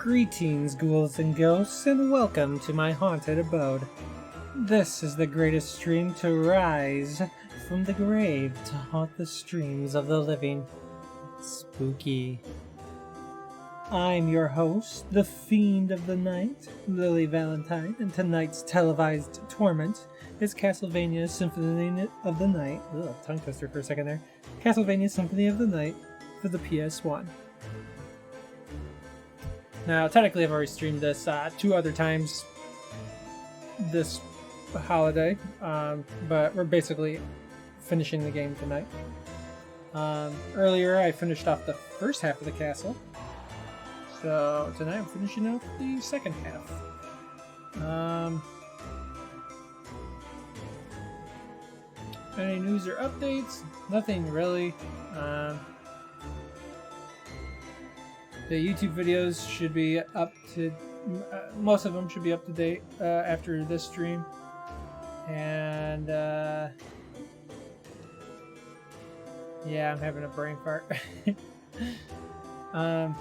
Greetings, ghouls and ghosts, and welcome to my haunted abode. This is the greatest stream to rise from the grave to haunt the streams of the living. Spooky. I'm your host, the Fiend of the Night, Lily Valentine, and tonight's televised torment is Castlevania Symphony of the Night. Ugh, tongue twister for a second there. Castlevania Symphony of the Night for the PS1. Now, technically I've already streamed this 2 other times this holiday, but we're basically finishing the game tonight. Earlier I finished off the first half of the castle, so tonight I'm finishing off the second half. Any news or updates? Nothing really. The YouTube videos should be up to, most of them should be up to date after this stream. And yeah, I'm having a brain fart. I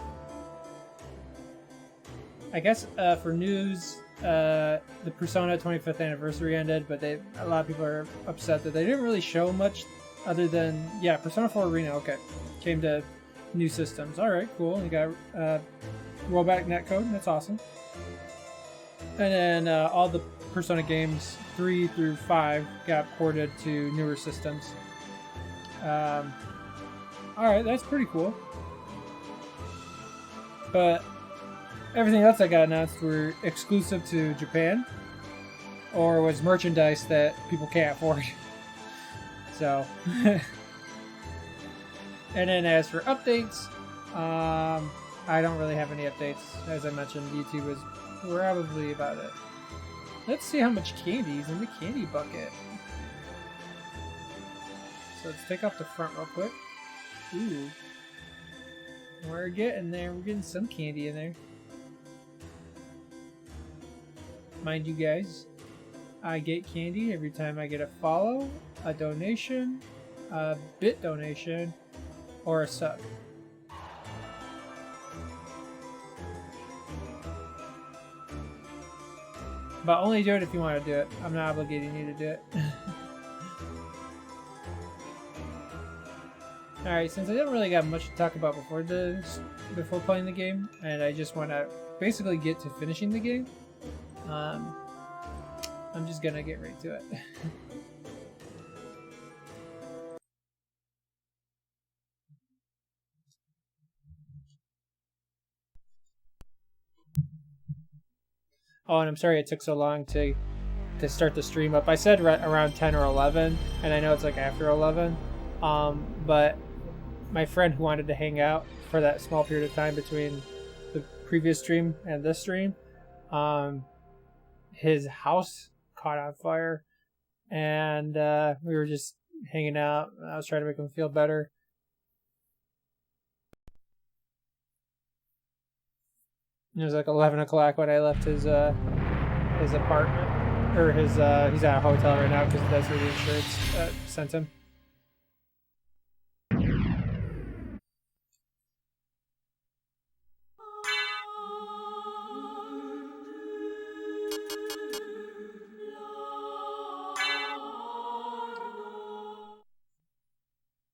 guess for news, the Persona 25th anniversary ended, but a lot of people are upset that they didn't really show much other than, yeah, Persona 4 Arena, okay, came to new systems. Alright, cool. You got rollback netcode, that's awesome. And then all the Persona games 3 through 5 got ported to newer systems. Alright, that's pretty cool. But everything else that got announced were exclusive to Japan, or was merchandise that people can't afford. So, and then as for updates, I don't really have any updates. As I mentioned, YouTube is probably about it. Let's see how much candy is in the candy bucket. So let's take off the front real quick. Ooh. We're getting there. We're getting some candy in there. Mind you guys, I get candy every time I get a follow, a donation, a bit donation, or a sub. But only do it if you want to do it. I'm not obligating you to do it. Alright, since I didn't really got much to talk about before playing the game, and I just want to basically get to finishing the game, I'm just gonna get right to it. Oh, and I'm sorry it took so long to start the stream up. I said around 10 or 11, and I know it's like after 11. But my friend who wanted to hang out for that small period of time between the previous stream and this stream, his house caught on fire, and we were just hanging out. I was trying to make him feel better. It was like 11 o'clock when I left his apartment, or his he's at a hotel right now because that's where the insurance sent him.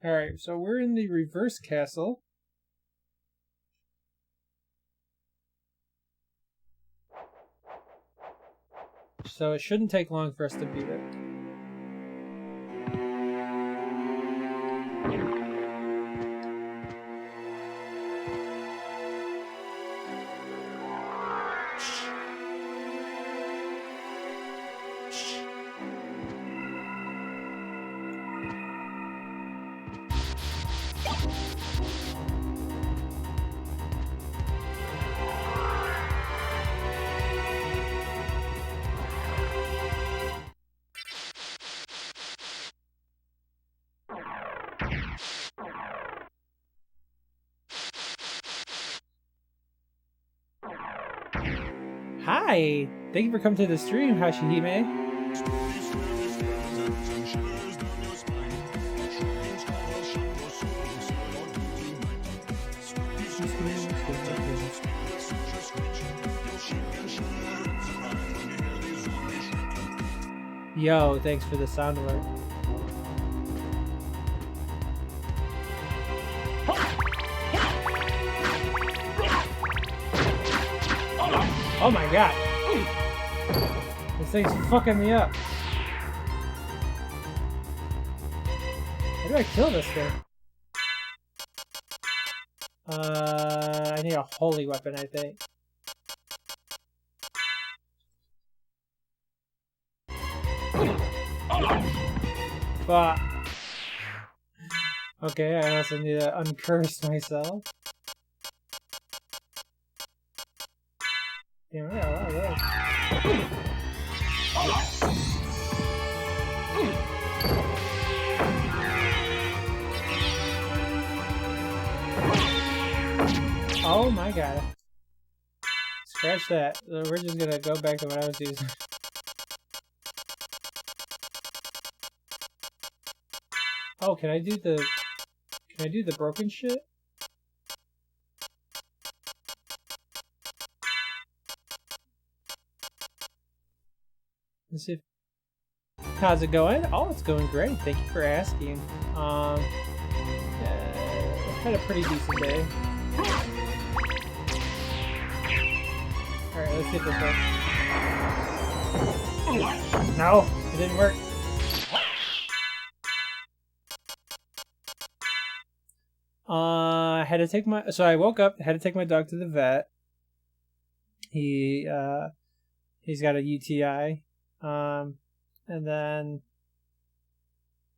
Alright, so we're in the reverse castle. So it shouldn't take long for us to beat it. Hi! Thank you for coming to the stream, Hashihime. Yo, thanks for the sound alert. Oh my god! This thing's fucking me up. How do I kill this thing? I need a holy weapon, I think. Fuck. Okay, I also need to uncurse myself. Damn, I got a lot of those. Oh my god. Scratch that. We're just gonna go back to what I was using. Oh, can I do the broken shit? Let's see if... How's it going? Oh, it's going great. Thank you for asking. I had a pretty decent day. Alright, let's see if this works. No, it didn't work. I had to take my... So I woke up, had to take my dog to the vet. He's got a UTI. And then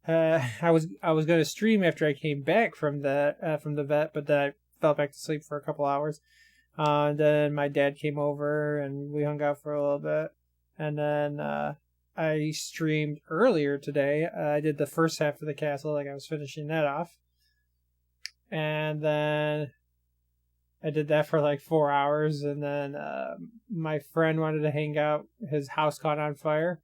I was gonna stream after I came back from the vet, but then I fell back to sleep for a couple hours. And then my dad came over and we hung out for a little bit. And then I streamed earlier today. I did the first half of the castle, like I was finishing that off. And then I did that for like 4 hours, and then my friend wanted to hang out. His house caught on fire.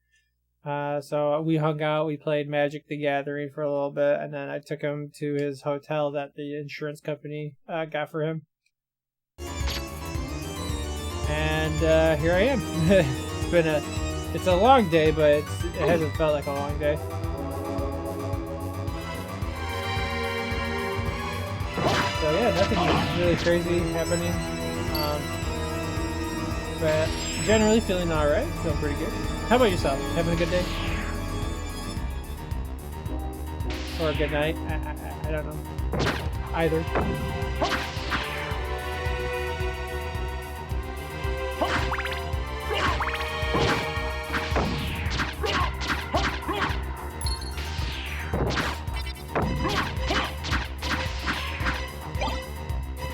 So we hung out, we played Magic the Gathering for a little bit, and then I took him to his hotel that the insurance company got for him. And here I am. It's a long day, but it hasn't felt like a long day. So yeah, nothing really crazy happening. But generally feeling alright, feeling pretty good. How about yourself? Having a good day? Or a good night? I don't know. Either.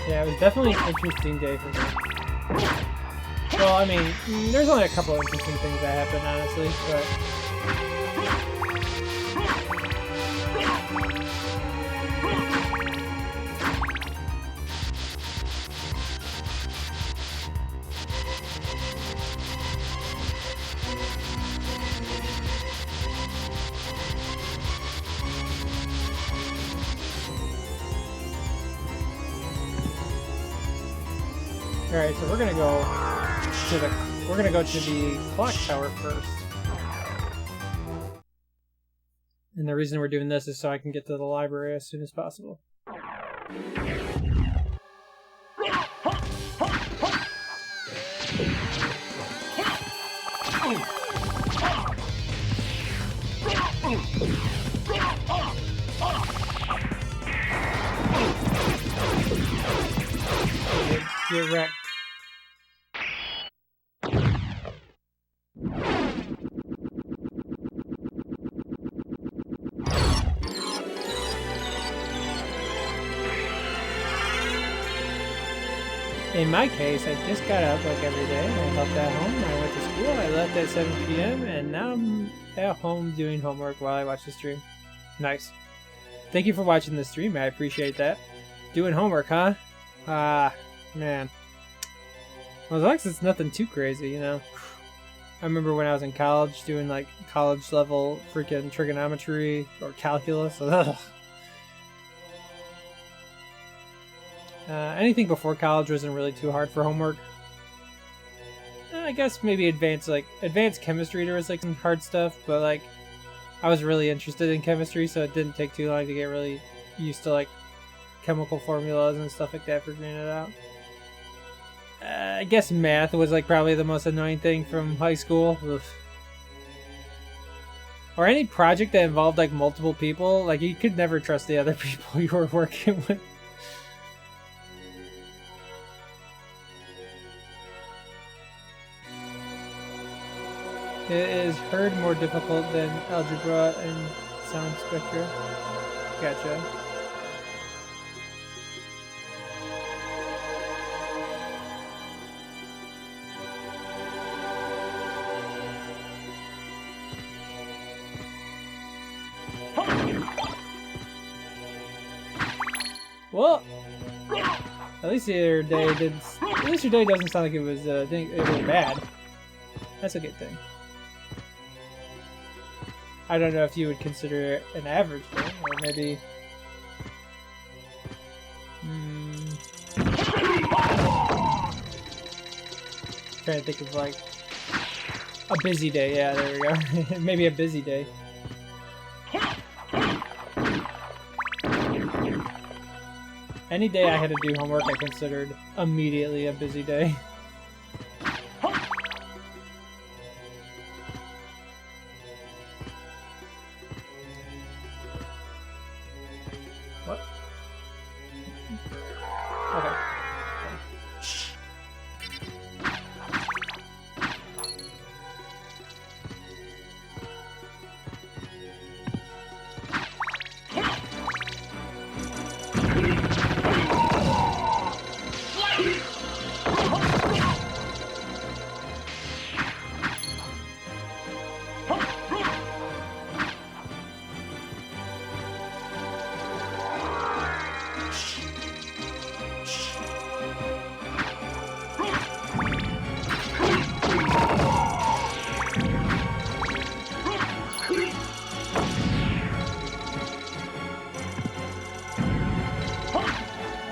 Yeah, it was definitely an interesting day for me. Well, I mean, there's only a couple of interesting things that happened, honestly, but... Alright, so we're gonna go to the clock tower first. And the reason we're doing this is so I can get to the library as soon as possible. Get wrecked. In my case, I just got up like every day. I helped at home, I went to school, I left at 7 p.m. and now I'm at home doing homework while I watch the stream. Nice. Thank you for watching the stream, I appreciate that. Doing homework, huh? Man. Well, as long as it's nothing too crazy, you know. I remember when I was in college doing like college level freaking trigonometry or calculus. Anything before college wasn't really too hard for homework. I guess maybe advanced chemistry. There was like some hard stuff, but like I was really interested in chemistry, so it didn't take too long to get really used to like chemical formulas and stuff like that for figuring it out. I guess math was like probably the most annoying thing from high school. Oof. Or any project that involved like multiple people, like you could never trust the other people you were working with. It is heard more difficult than algebra and sound spectra. Gotcha. Well, at least your day didn't. At least your day doesn't sound like it was. It was bad. That's a good thing. I don't know if you would consider it an average day, or maybe. Trying to think of like a busy day. Yeah, there we go. Maybe a busy day. Any day I had to do homework, I considered immediately a busy day. What? Okay.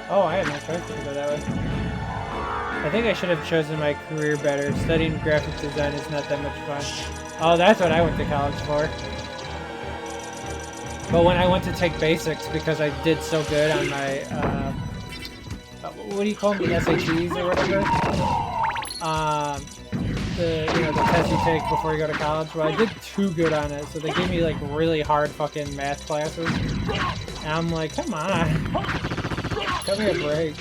Oh, I had no choice to go that way. I think I should have chosen my career better. Studying graphic design is not that much fun. Oh, that's what I went to college for. But when I went to take basics, because I did so good on my, what do you call them, the SATs or whatever? The test you take before you go to college. Well, I did too good on it, so they gave me like really hard fucking math classes. And I'm like, come on. Cut me a break.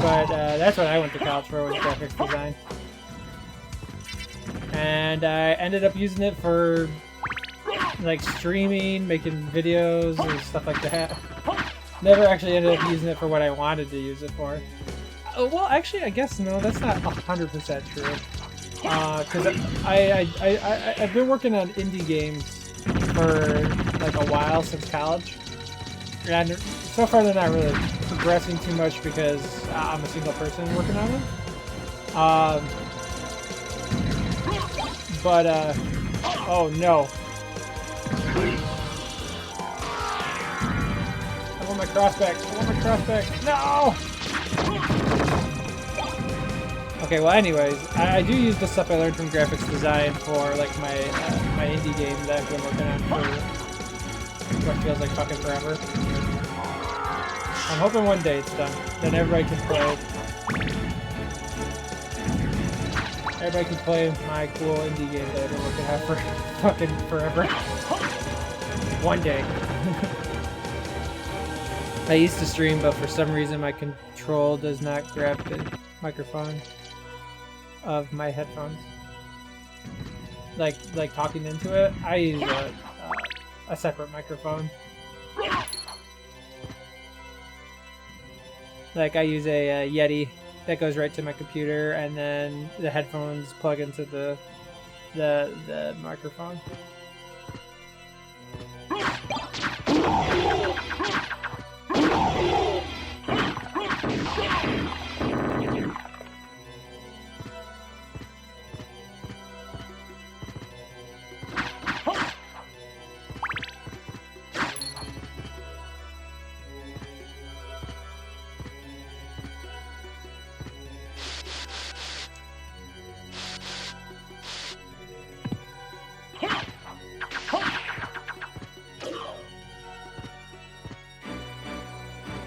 But that's what I went to college for, was graphics design. And I ended up using it for like streaming, making videos and stuff like that. Never actually ended up using it for what I wanted to use it for. Well, actually, I guess no, that's not 100% true. Because I've been working on indie games for like a while, since college. And so far they're not really progressing too much because I'm a single person working on them. Oh no. I want my crossback. I want my crossback. No! Okay, well anyways, I do use the stuff I learned from graphics design for like my my indie game that I've been working on for what feels like fucking forever. I'm hoping one day it's done. Then everybody can play. Everybody can play my cool indie game that I've been working on for fucking forever. One day. I used to stream, but for some reason my control does not grab the microphone of my headphones. Like talking into it, I use a separate microphone. Like I use a Yeti that goes right to my computer, and then the headphones plug into the microphone.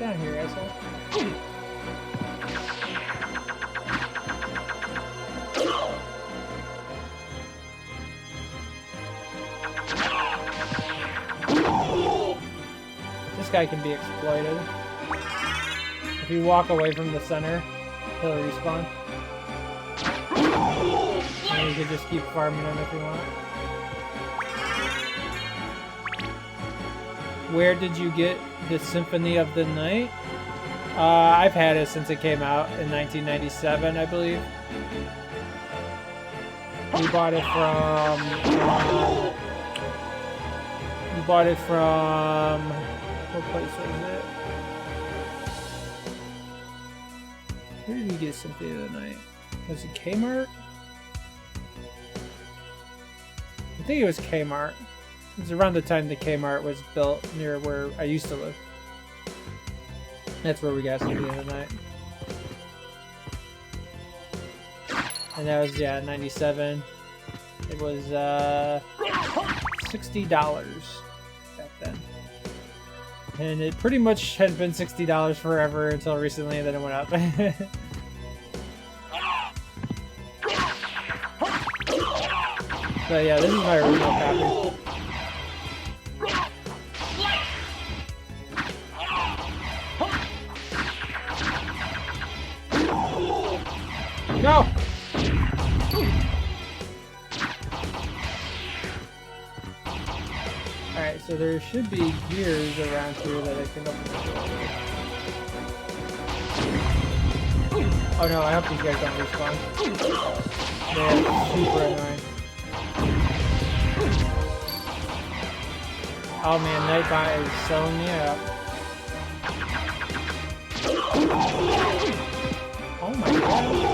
down here, asshole. This guy can be exploited. If you walk away from the center, he'll respawn. And you can just keep farming him if you want. Where did you get the Symphony of the Night? I've had it since it came out in 1997, I believe. We bought it from... What place was it? Where did we get Symphony of the Night? Was it Kmart? I think it was Kmart. It was around the time the Kmart was built near where I used to live. That's where we got Symphony of the Night. And that was, yeah, 97. It was $60 back then. And it pretty much had been $60 forever until recently, and then it went up. But yeah, this is my original copy. No! Alright, so there should be gears around here that I can open the door with. Oh no, I hope these guys don't respawn. They're super annoying. Oh man, Nightbot is selling me up. Oh my god.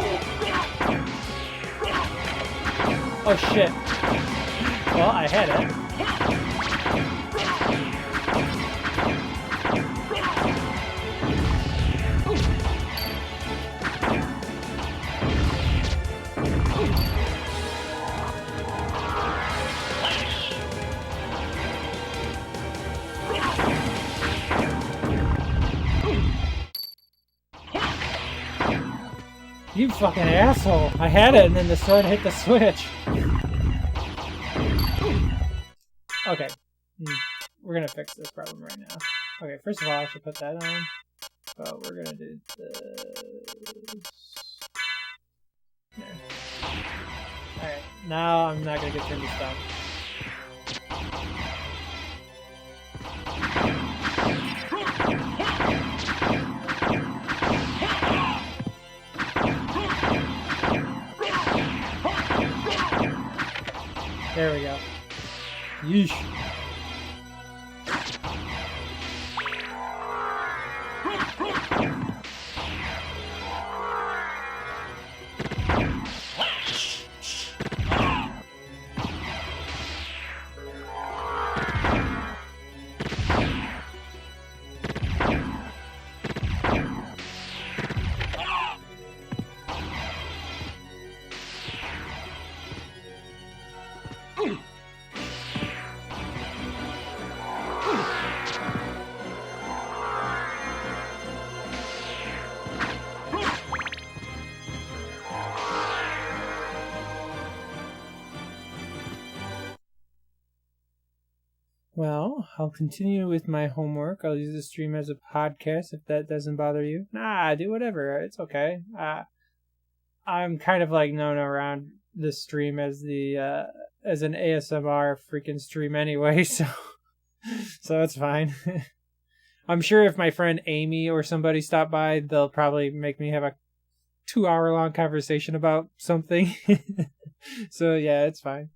Oh shit. Well, I had it. You fucking asshole! I had it and then the sword hit the switch. Okay. We're gonna fix this problem right now. Okay, first of all, I should put that on. But we're gonna do this. There. Alright, now I'm not gonna get through this stuff. There we go. Yeesh. Well, I'll continue with my homework. I'll use the stream as a podcast if that doesn't bother you. Nah, do whatever. It's okay. I'm kind of like known around the stream as the as an ASMR freaking stream anyway, so it's fine. I'm sure if my friend Amy or somebody stopped by, they'll probably make me have a 2-hour-long conversation about something. So yeah, it's fine.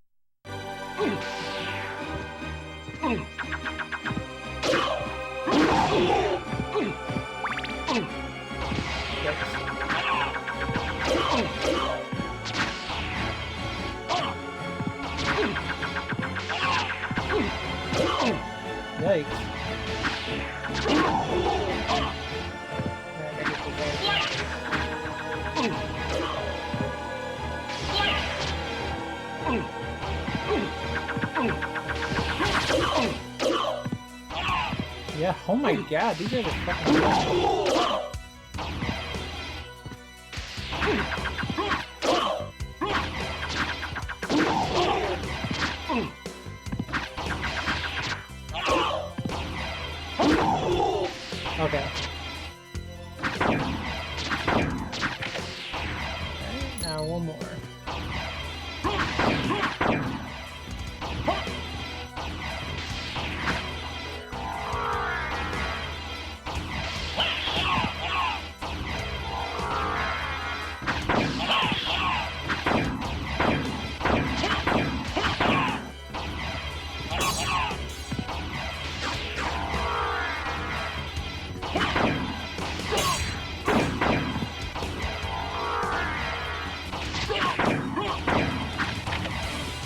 Yikes. Yeah, oh my god, these guys are fucking good. Okay. Alright, now one more.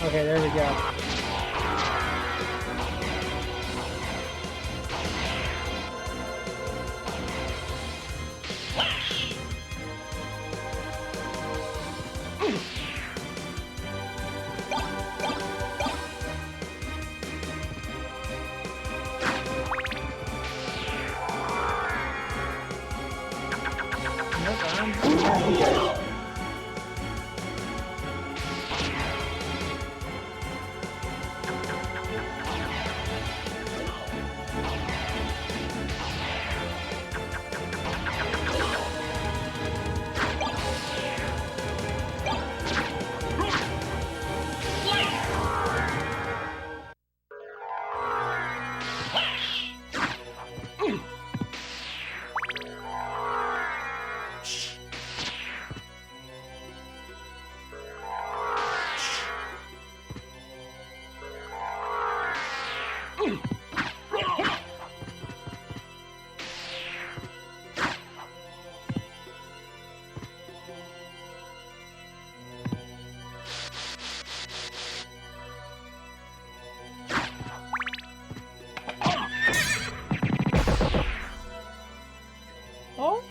Okay, there we go.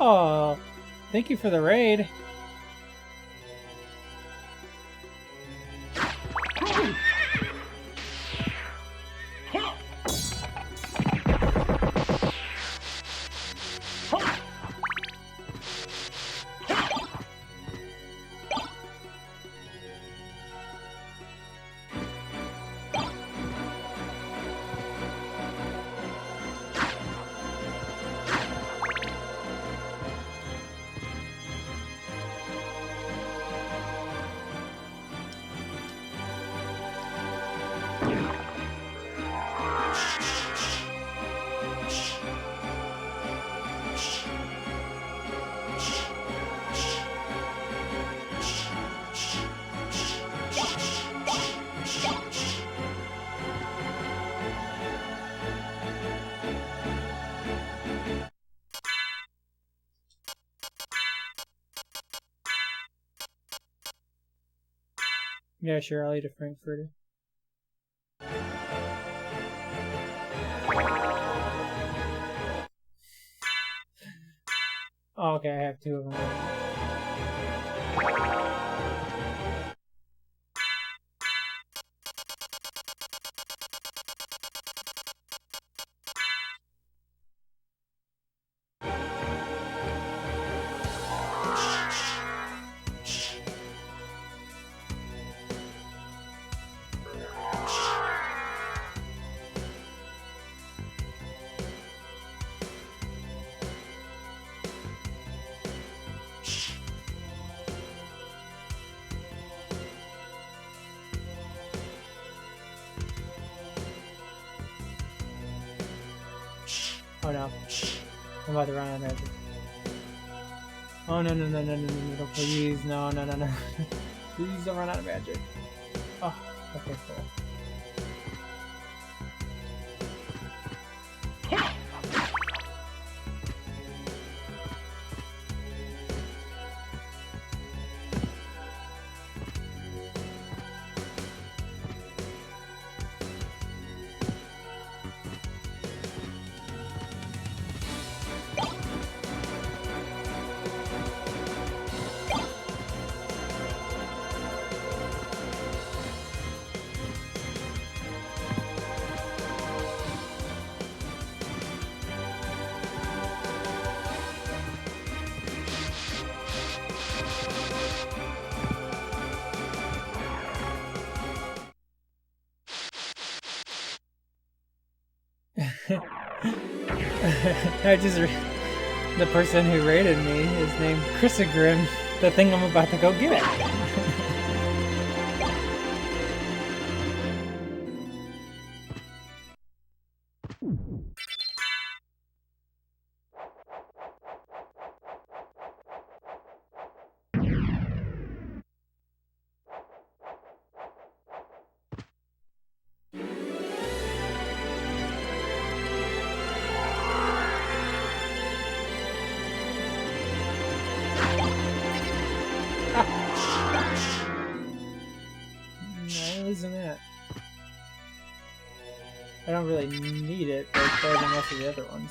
Oh, thank you for the raid. Yeah, sure, I'll eat a Frankfurter. Oh, okay, I have two of them. Oh no. I'm about to run out of magic. Oh no no no no no no no, please, no no no no. Please don't run out of magic. Oh, okay, cool. I just the person who rated me is named Chrisagrim, the thing I'm about to go get. Isn't it? I don't really need it, but it's better than most of the other ones.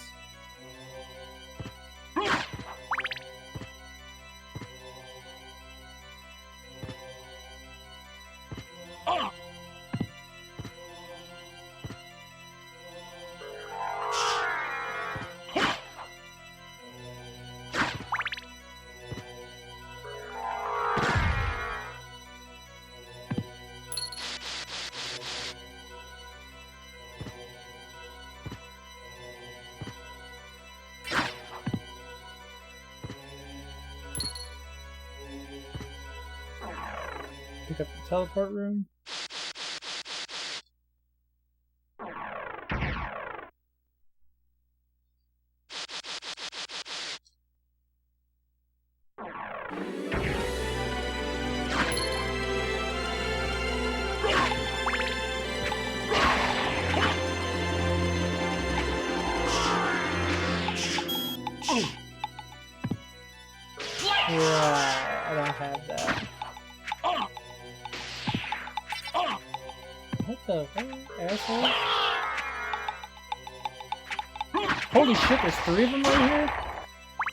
Pick up the teleport room. Yeah, I don't have that. What the fuck, asshole? Holy shit, there's 3 of them right here?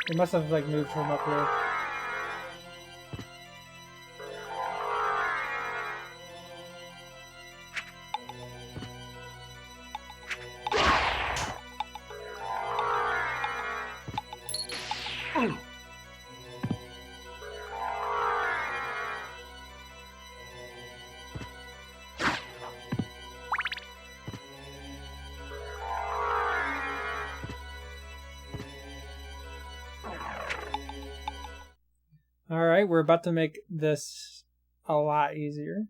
They must have like moved from up here. Alright, we're about to make this a lot easier.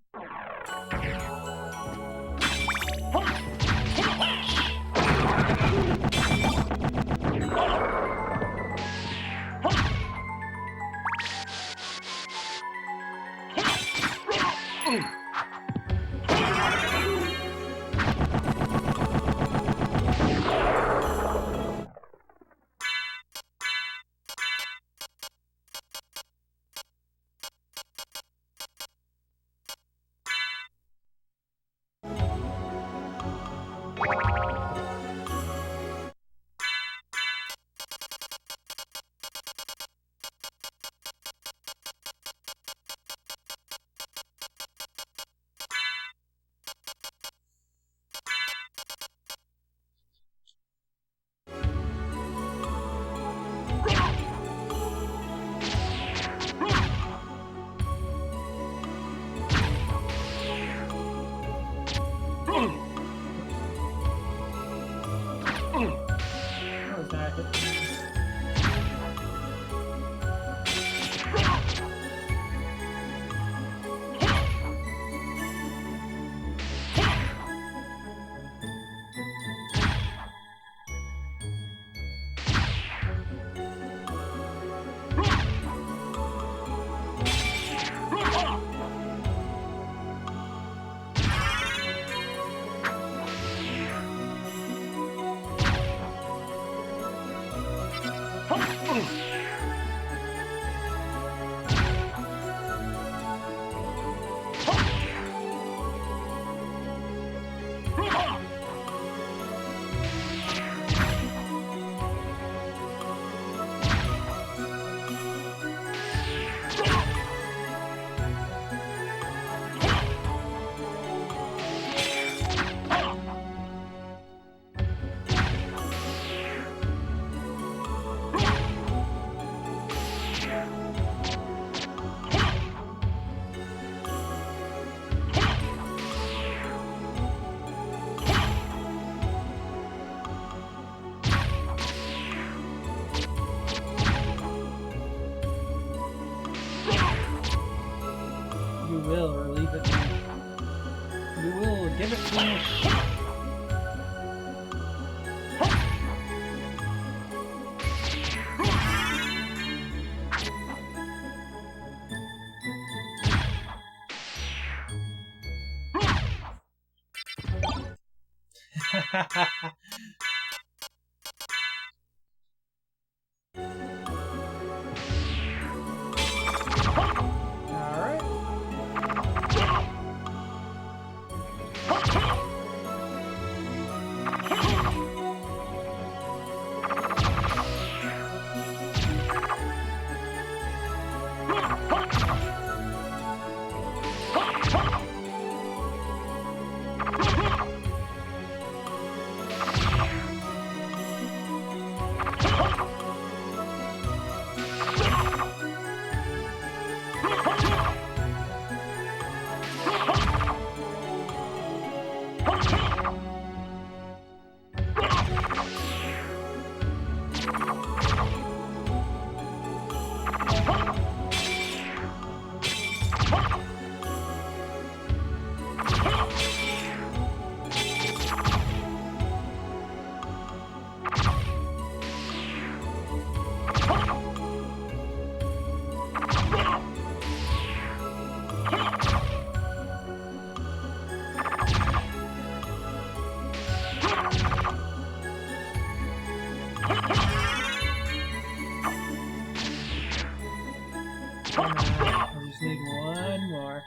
I just need one more.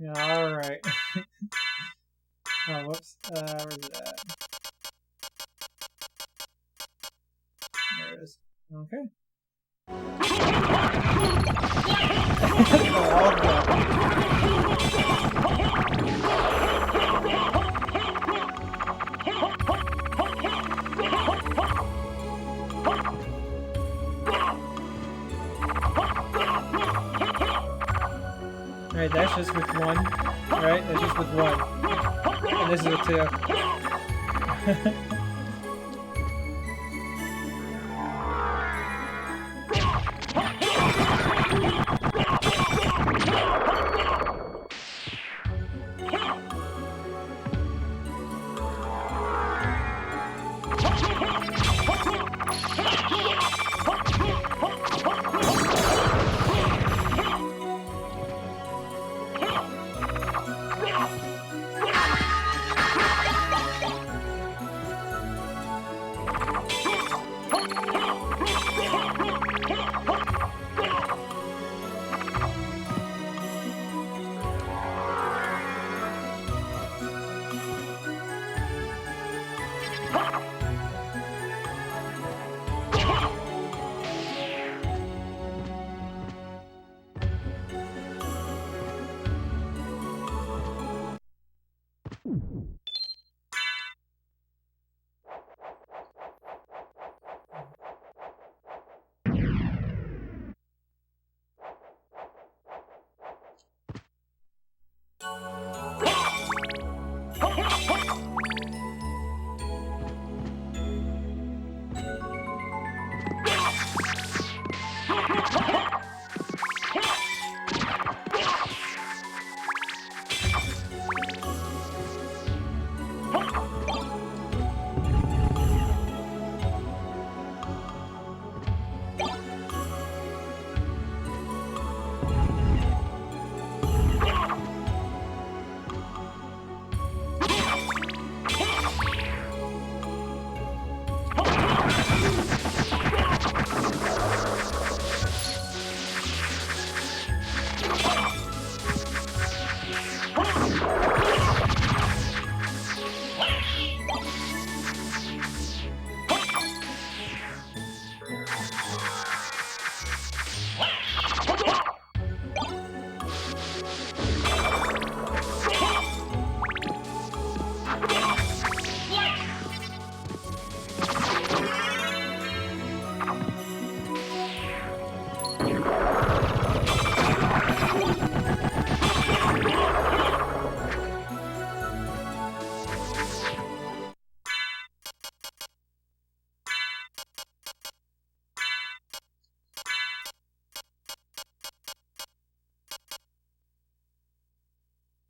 Alright. Oh, whoops. Where's it at? There it is. Okay. They're all done. Alright, that's just with one. Alright, that's just with one. And this is a two.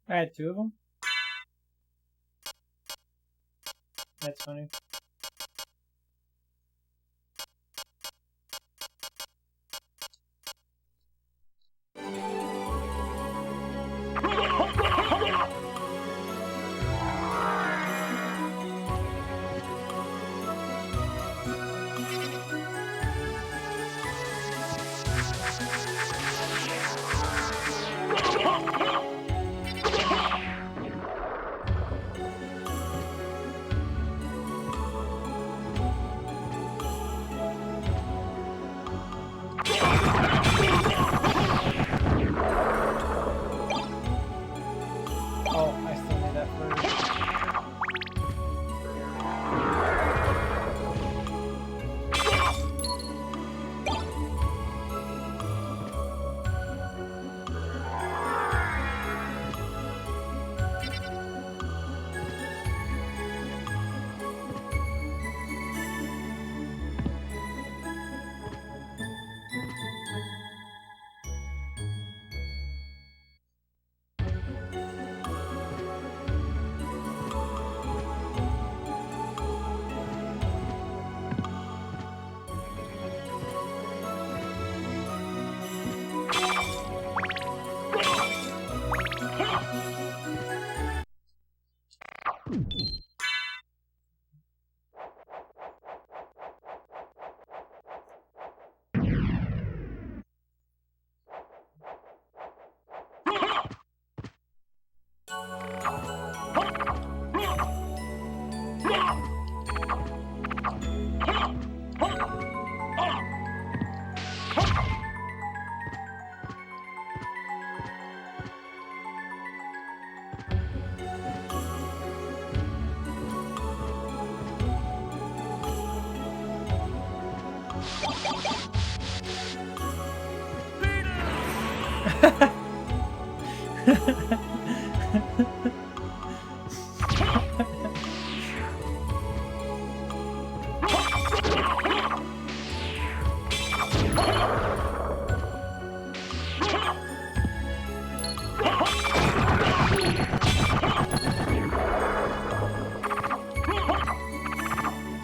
I had 2 of them? That's funny.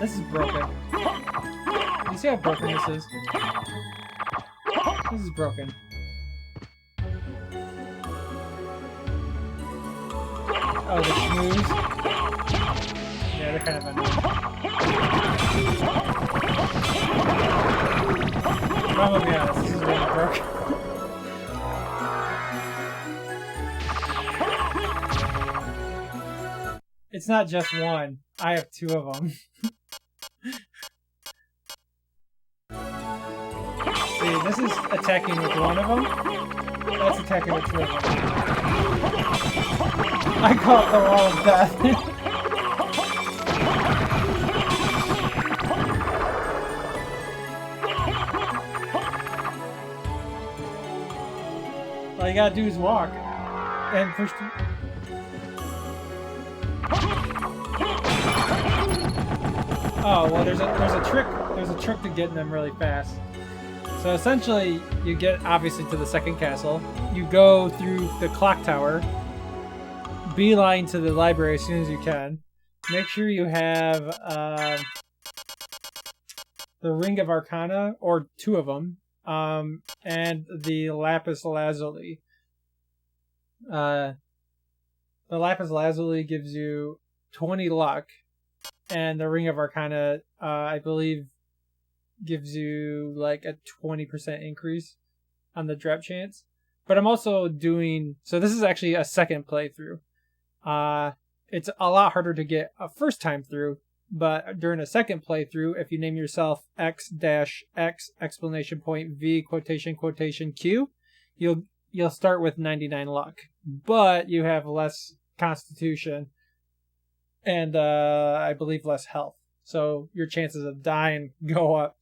This is broken. You see how broken this is? This is broken. Oh, the schmooze? Yeah, they're kind of annoying. I'm gonna be honest, this is really broken. It's not just one. I have 2 of them. See, this is attacking with 1 of them. That's attacking with 2 of them. I call it the wall of death. All you gotta do is walk and push through. Oh well, there's a trick. There's a trick to getting them really fast. So essentially, you get obviously to the second castle. You go through the clock tower. Beeline to the library as soon as you can. Make sure you have the Ring of Arcana, or 2 of them, and the Lapis Lazuli. The Lapis Lazuli gives you 20 luck, and the Ring of Arcana, I believe, gives you like a 20% increase on the drop chance. But I'm also doing... So this is actually a second playthrough. It's a lot harder to get a first time through, but during a second playthrough, if you name yourself X-X exclamation point V quotation quotation Q, you'll start with 99 luck, but you have less constitution and I believe less health, so your chances of dying go up.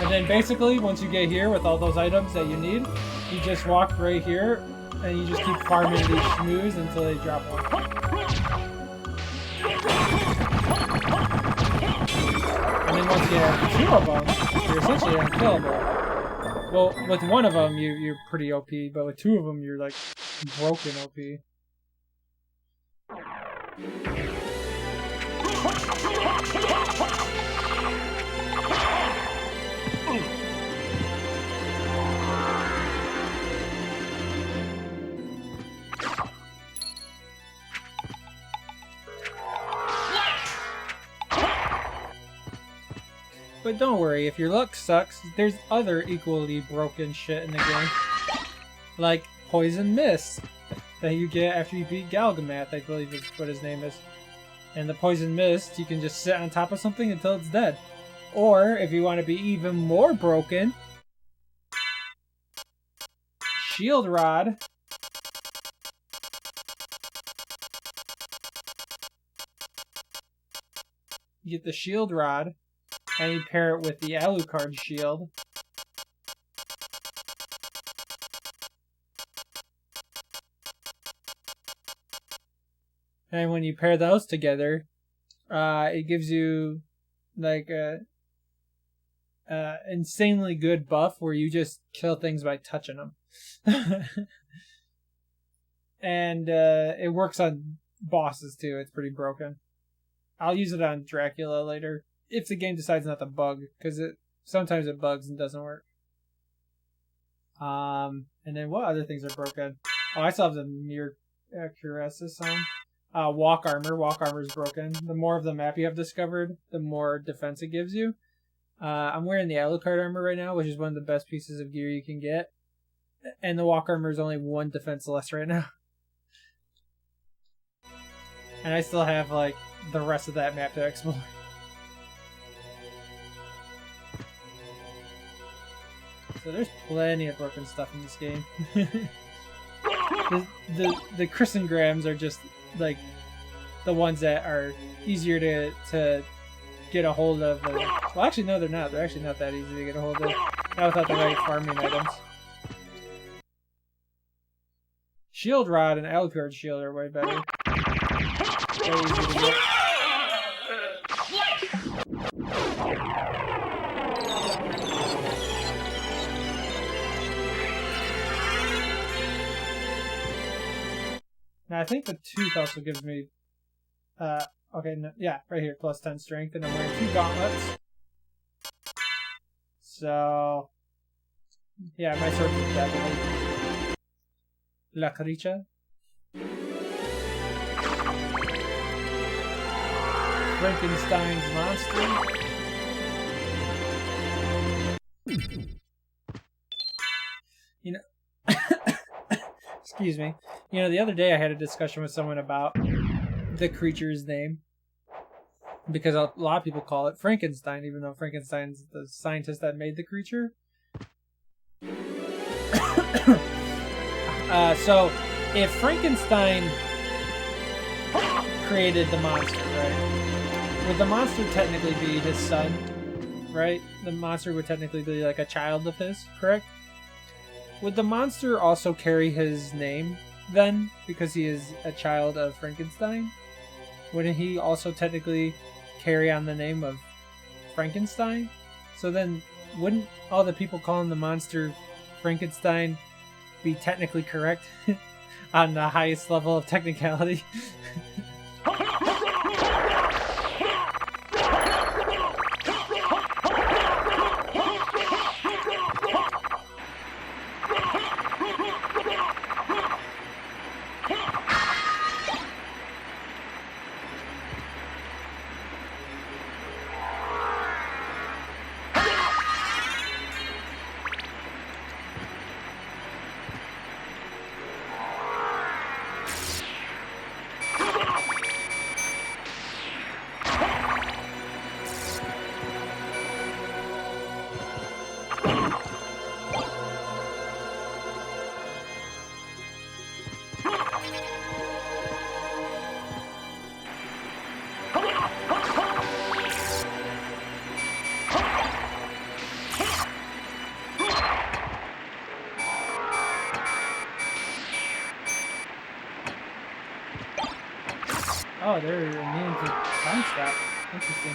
And then basically, once you get here with all those items that you need, you just walk right here, and you just keep farming these schmooze until they drop 1. And then once you have 2 of them, you're essentially unkillable. Well, with one of them, you're pretty OP, but with two of them, you're like broken OP. But don't worry, if your luck sucks, there's other equally broken shit in the game. Like Poison Mist that you get after you beat Galgamath, I believe is what his name is. And the Poison Mist, you can just sit on top of something until it's dead. Or, if you want to be even more broken, Shield Rod. You get the Shield Rod, and you pair it with the Alucard Shield. And when you pair those together, it gives you like a insanely good buff where you just kill things by touching them. And it works on bosses too. It's pretty broken. I'll use it on Dracula later if the game decides not to bug, because sometimes it bugs and doesn't work. And then what other things are broken? Oh, I still have the Mirror Cuirass on. Walk armor. Walk armor is broken. The more of the map you have discovered, the more defense it gives you. I'm wearing the Alucard armor right now, which is one of the best pieces of gear you can get. And the walk armor is only 1 defense less right now. And I still have, like, the rest of that map to explore. So there's plenty of broken stuff in this game. the Chrysangrams are just, like, the ones that are easier to get a hold of. Well, actually, no, they're not. They're actually not that easy to get a hold of. Not without the right farming items. Shield Rod and Alucard Shield are way better. Way easier to get. Now, I think the tooth also gives me... okay, no, yeah, right here, plus 10 strength, and I'm wearing 2 gauntlets. So... yeah, my sword is definitely... La Caricia. Frankenstein's monster. You know... excuse me. You know, the other day I had a discussion with someone about the creature's name. Because a lot of people call it Frankenstein, even though Frankenstein's the scientist that made the creature. So, if Frankenstein created the monster, right? Would the monster technically be his son? Right? The monster would technically be like a child of his, correct? Would the monster also carry his name then? Because he is a child of Frankenstein? Wouldn't he also technically carry on the name of Frankenstein? So then, wouldn't all the people calling the monster Frankenstein be technically correct on the highest level of technicality? Oh, they're immune to time stop. Interesting.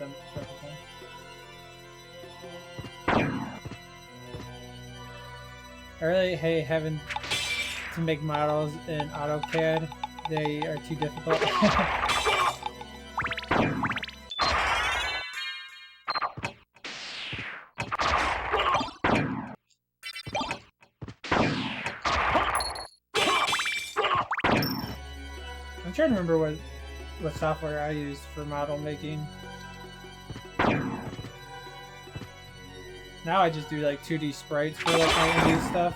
them perfectly. I really hate having to make models in AutoCAD. They are too difficult. I'm trying to remember what software I used for model making. Now I just do like 2D sprites for like my indie stuff.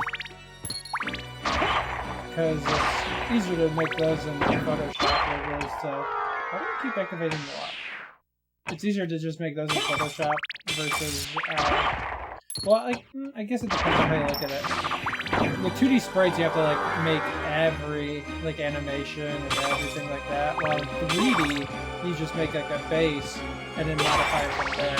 Because it's easier to make those in Photoshop than it is to... Why do I keep activating the lock? It's easier to just make those in Photoshop versus... well, I guess it depends on how you look at it. With 2D sprites, you have to like make every like animation and everything like that. While in 3D, you just make like a base and then modify it from there.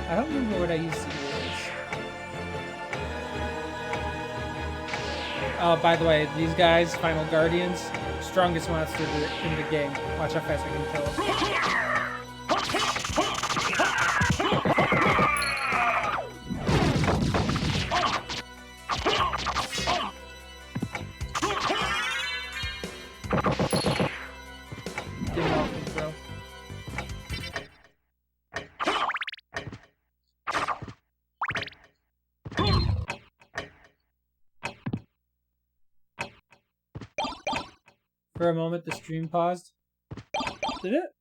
I don't remember what I used to do this. Oh, by the way, these guys, Final Guardians, strongest monster in the game. Watch how fast I can kill them. Get him off me, bro. For a moment, the stream paused. Did it?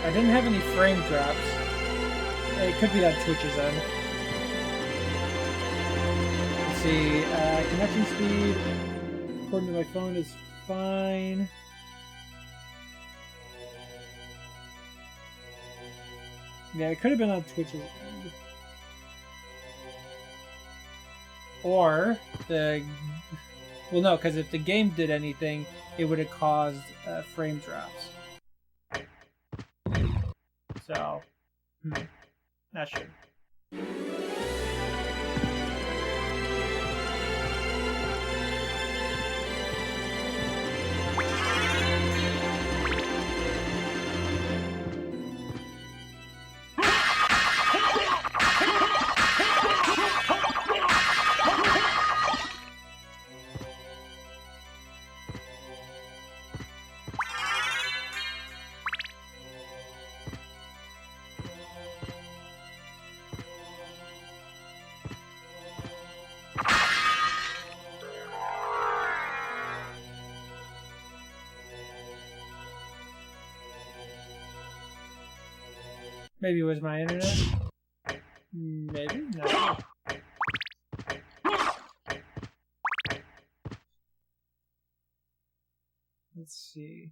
I didn't have any frame drops. It could be on Twitch's end. Let's see. Connection speed, according to my phone, is fine. Yeah, it could have been on Twitch's end. Or the... Well, no, because if the game did anything, it would have caused frame drops. So, not sure. Maybe it was my internet? Maybe? No. Let's see.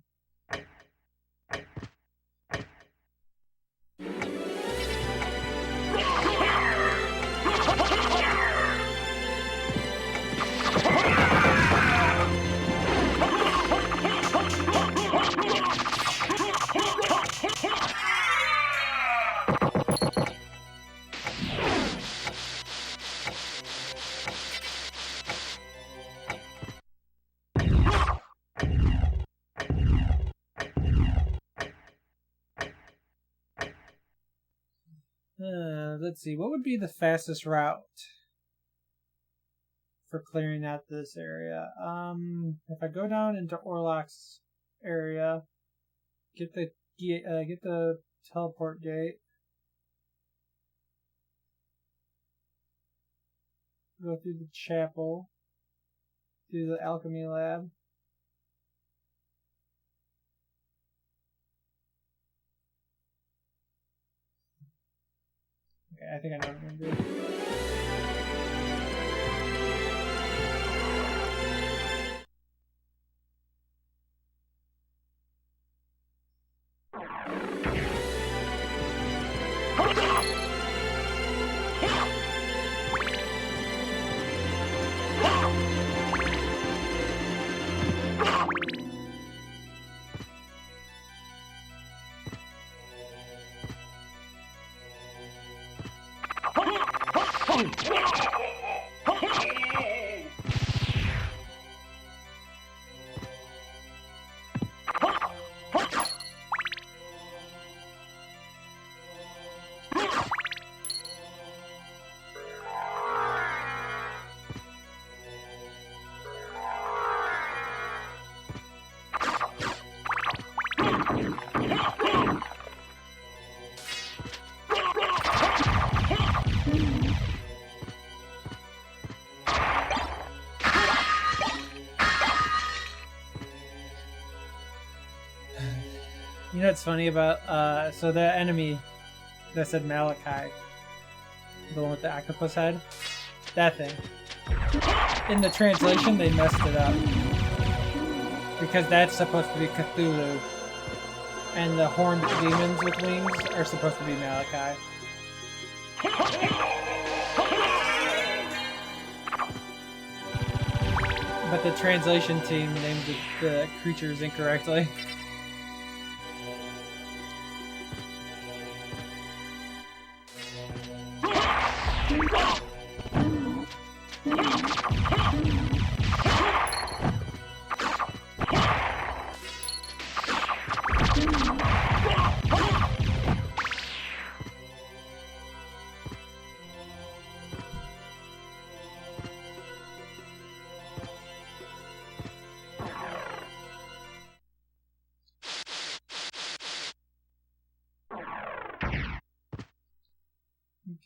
Let's see, what would be the fastest route for clearing out this area? If I go down into Orlok's area, get the teleport gate, go through the chapel, do the alchemy lab. Okay, I think I know what I'm gonna do. You know what's funny about, so the enemy that said Malachi, the one with the octopus head, that thing, in the translation they messed it up. Because that's supposed to be Cthulhu, and the horned demons with wings are supposed to be Malachi. But the translation team named the creatures incorrectly.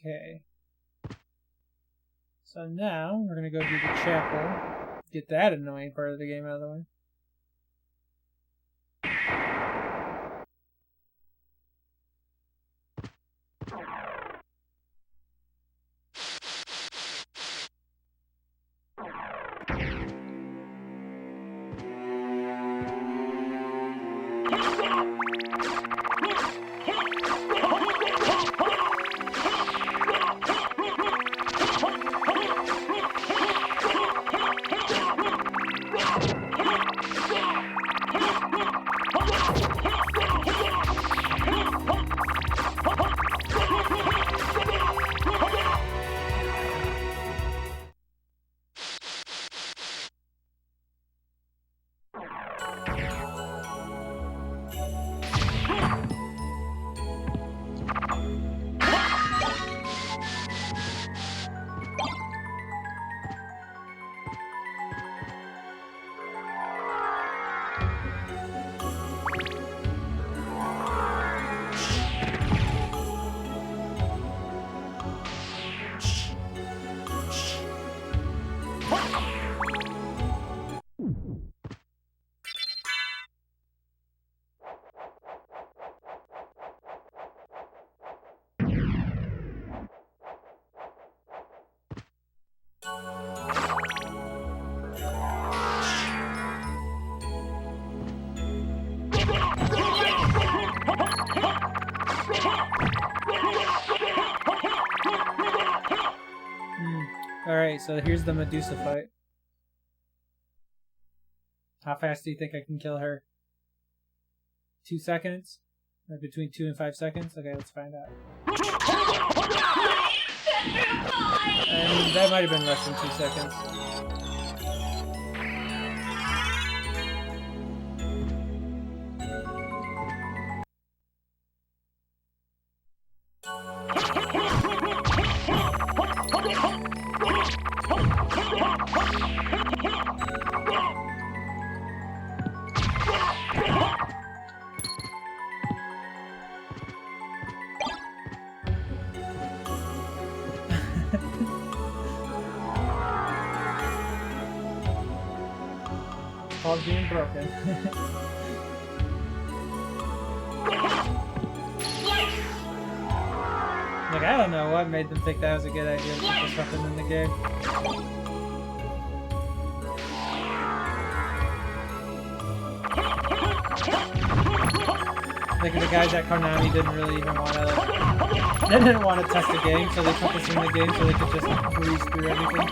Okay. So now we're gonna go do the chapel. Get that annoying part of the game out of the way. Alright, so here's the Medusa fight. How fast do you think I can kill her? 2 seconds? Like between 2 and 5 seconds? Okay, let's find out. And that might have been less than 2 seconds. All being broken. Like, I don't know what made them think that was a good idea to put something in the game. Like, the guys at Konami didn't really even want to, like, they didn't want to test the game, so they put this in the game so they could just breeze through everything.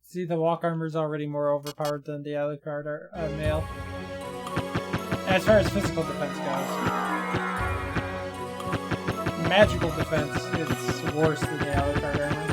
See, the walk armor is already more overpowered than the Alucard mail. As far as physical defense goes. Magical defense, it's worse than the Alucard armor.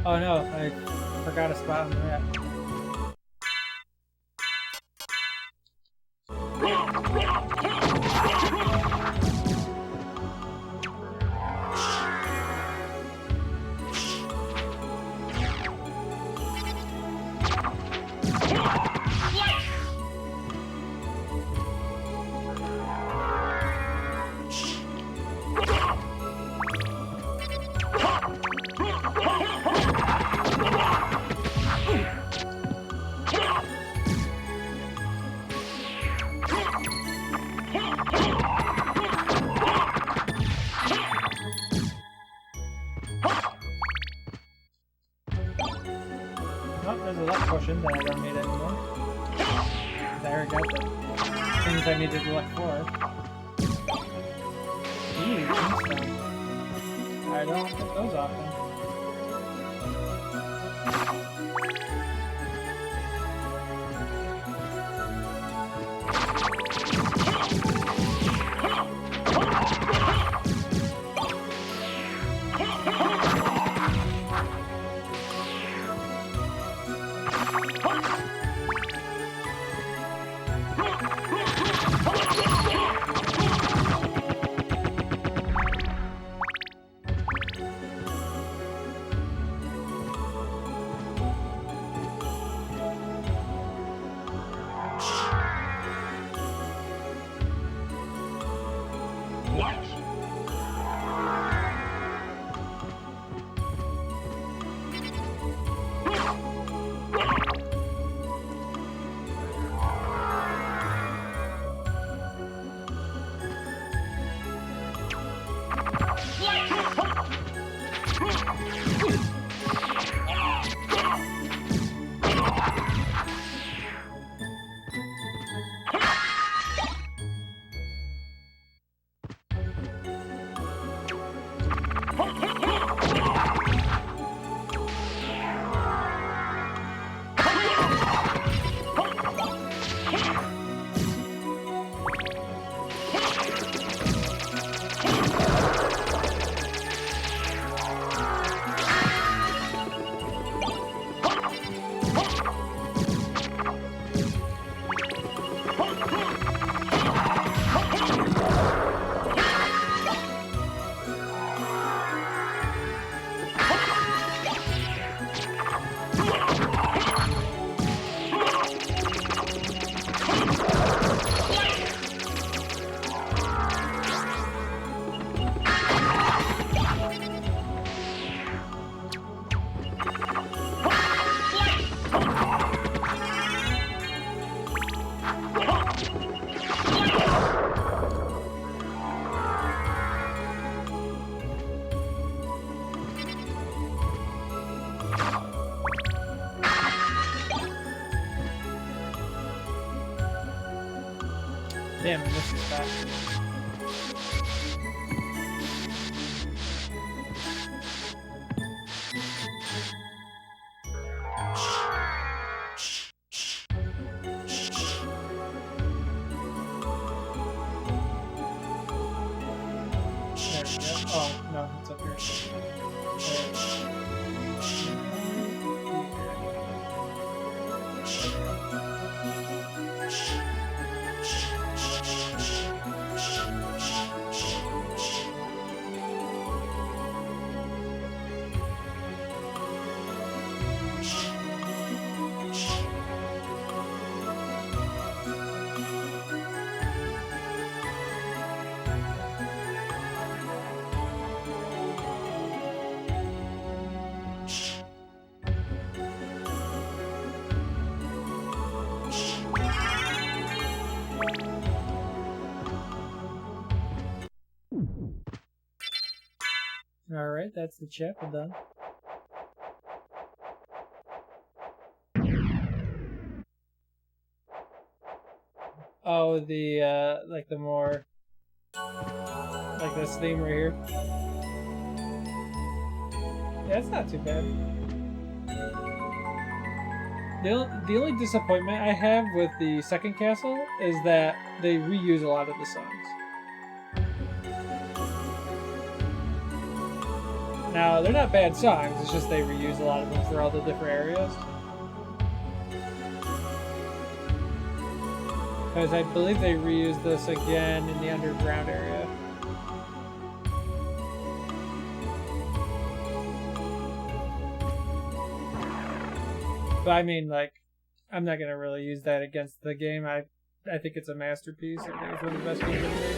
Oh no, I forgot a spot on the map. That I don't need anymore. I already got the things I needed to look for. Ooh, tombstone. I don't get those often. Damn, I missed this back. There we go. Oh, no, it's up here. Alright, that's the chapter done. Oh, the, like the more, like this theme right here. Yeah, it's not too bad. The only disappointment I have with the second castle is that they reuse a lot of the songs. Now, they're not bad songs, it's just they reuse a lot of them for all the different areas. Because I believe they reused this again in the underground area. But I mean, like, I'm not gonna really use that against the game. I think it's a masterpiece. I think it's one of the best games ever made.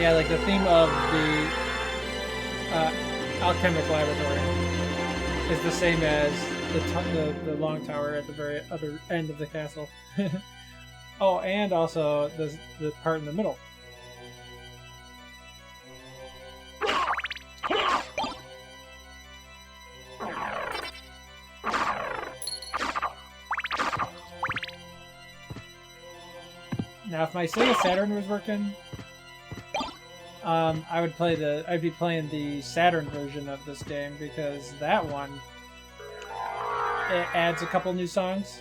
Yeah, like the theme of the alchemic laboratory is the same as the long tower at the very other end of the castle. Oh, and also the part in the middle. Now, if my Sega Saturn was working, I'd be playing the Saturn version of this game, because that one, it adds a couple new songs,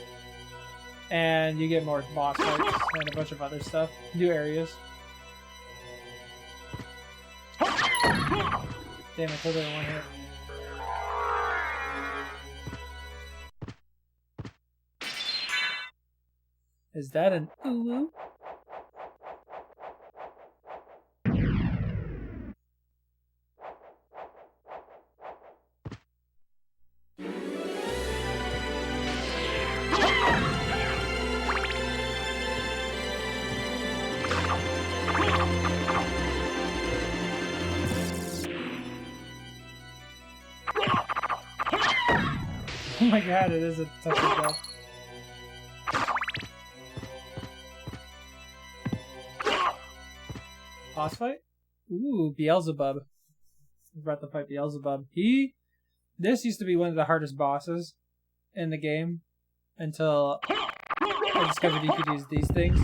and you get more boss fights and a bunch of other stuff, new areas. Damn, I killed it in one hit. Is that an ooh? Oh my god, it is a tough job. Boss fight? Ooh, Beelzebub. We're about to fight Beelzebub. This used to be one of the hardest bosses in the game until I discovered you could use these things.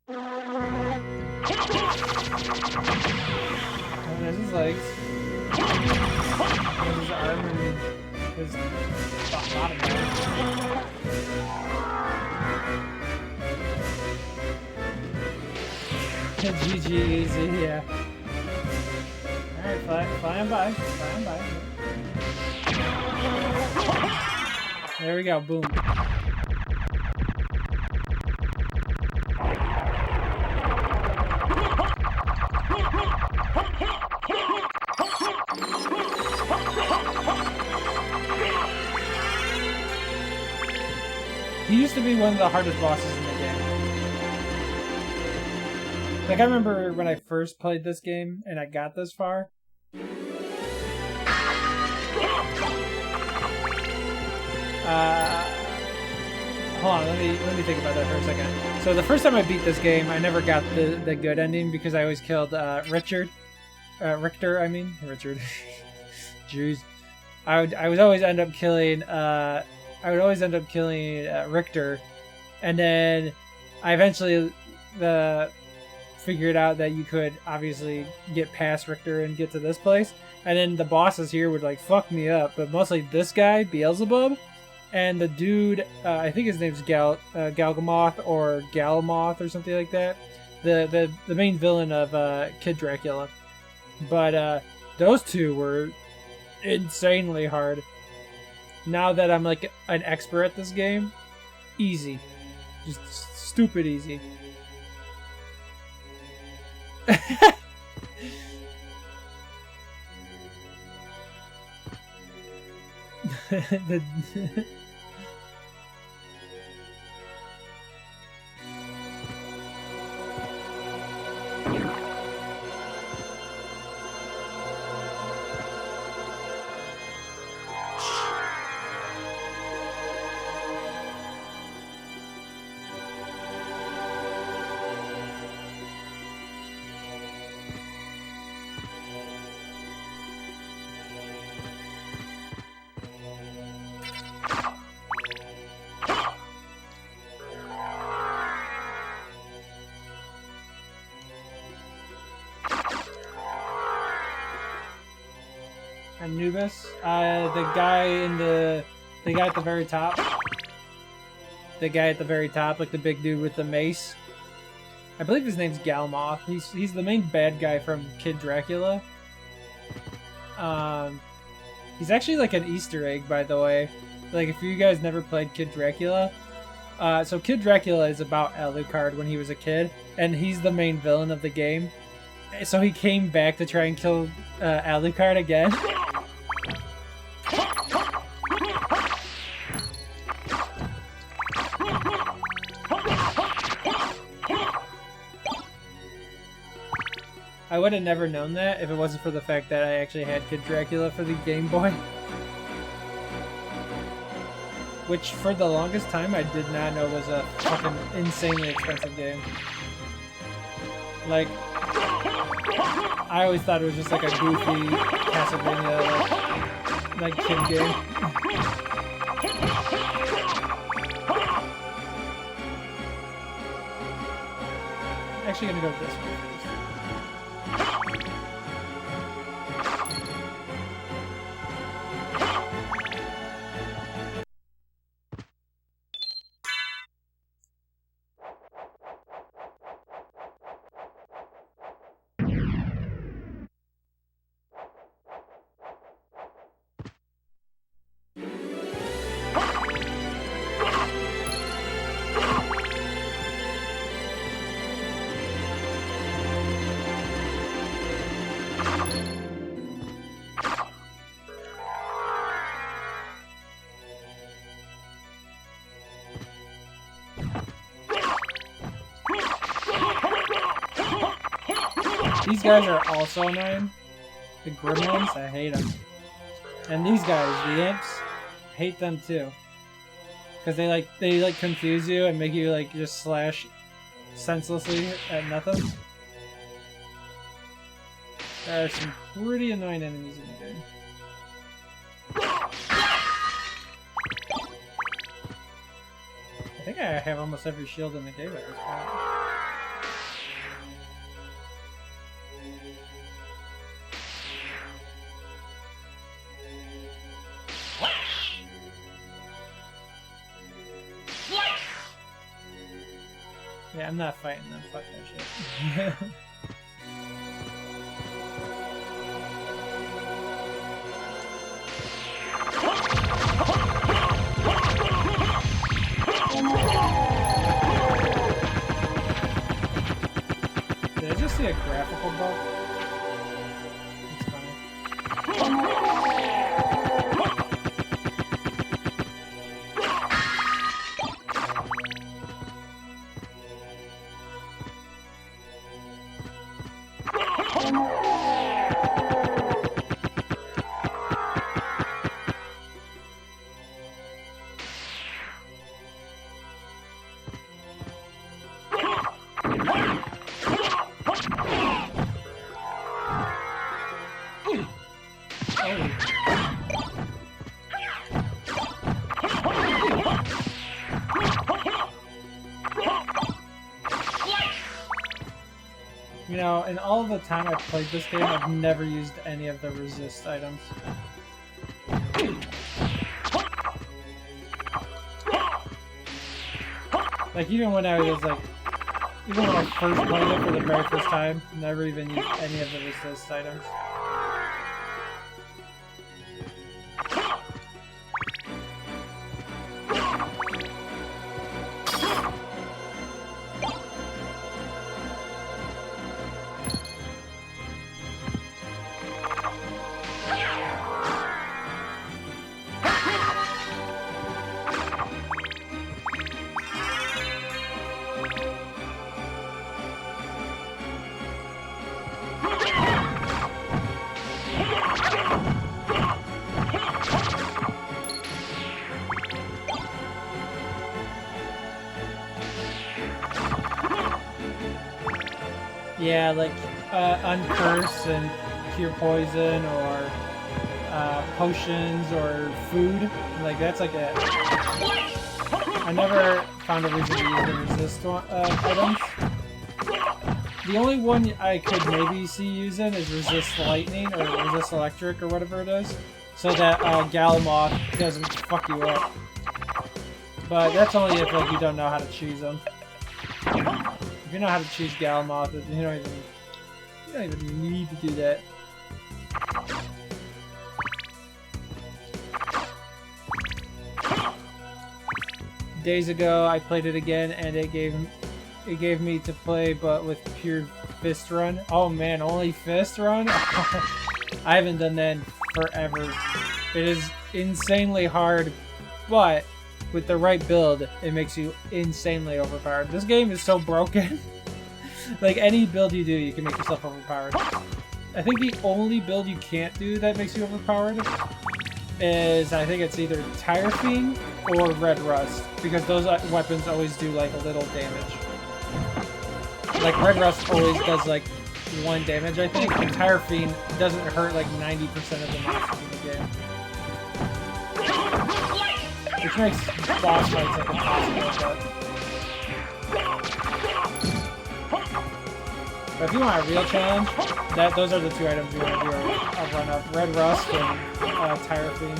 Oh, there's his legs. There's his arm and his bottom leg. GG easy, yeah. Alright, flying by. There we go, boom. He used to be one of the hardest bosses in the game. Like, I remember when I first played this game and I got this far. Hold on, let me think about that for a second. So the first time I beat this game, I never got the good ending because I always killed Richard. Richter, I mean. Richard. Jeez. I would always end up killing Richter And then I eventually figured out that you could obviously get past Richter and get to this place. And then the bosses here would like fuck me up, but mostly this guy, Beelzebub, and the dude, I think his name's Galgamoth or Galmoth or something like that. The main villain of Kid Dracula. But those two were insanely hard. Now that I'm like an expert at this game, easy. Just stupid easy. Anubis, the guy at the very top. The guy at the very top, like the big dude with the mace. I believe his name's Galmoth. He's the main bad guy from Kid Dracula. He's actually like an Easter egg, by the way. Like if you guys never played Kid Dracula, so Kid Dracula is about Alucard when he was a kid, and he's the main villain of the game. So he came back to try and kill Alucard again. I would have never known that if it wasn't for the fact that I actually had Kid Dracula for the Game Boy. Which, for the longest time, I did not know was a fucking insanely expensive game. Like, I always thought it was just like a goofy Castlevania, like kid game. Actually gonna go this way first. These guys are also annoying. The gremlins, I hate them. And these guys, the imps, hate them too. Because they confuse you and make you like just slash senselessly at nothing. There are some pretty annoying enemies in the game. I think I have almost every shield in the game at this point. Yeah, I'm not fighting them. Fuck that shit. Did I just see a graphical bug? That's funny. You know, in all of the time I've played this game, I've never used any of the resist items. Like, even when I was like, even when I first played it for the very first time, never even used any of the resist items. Yeah, like uncurse and cure poison, or potions, or food. Like, that's like a... I never found a reason to use the resist items. The only one I could maybe see using is resist lightning, or resist electric, or whatever it is, so that Galamoth doesn't fuck you up. But that's only if like you don't know how to choose them. If you know how to choose Galamoth, you don't even need to do that. Days ago, I played it again, and it gave me to play, but with pure fist run. Oh man, only fist run? I haven't done that in forever. It is insanely hard, but with the right build, it makes you insanely overpowered. This game is so broken. Like, any build you do, you can make yourself overpowered. I think the only build you can't do that makes you overpowered is, I think it's either Tire Fiend or Red Rust, because those weapons always do like a little damage. Like, Red Rust always does like 1 damage, I think, and Tire Fiend doesn't hurt like 90% of the monsters in the game. Which makes boss fights like impossible, but if you want a real challenge, those are the 2 items you want to do a run of. Red Rust and Tire Fiend.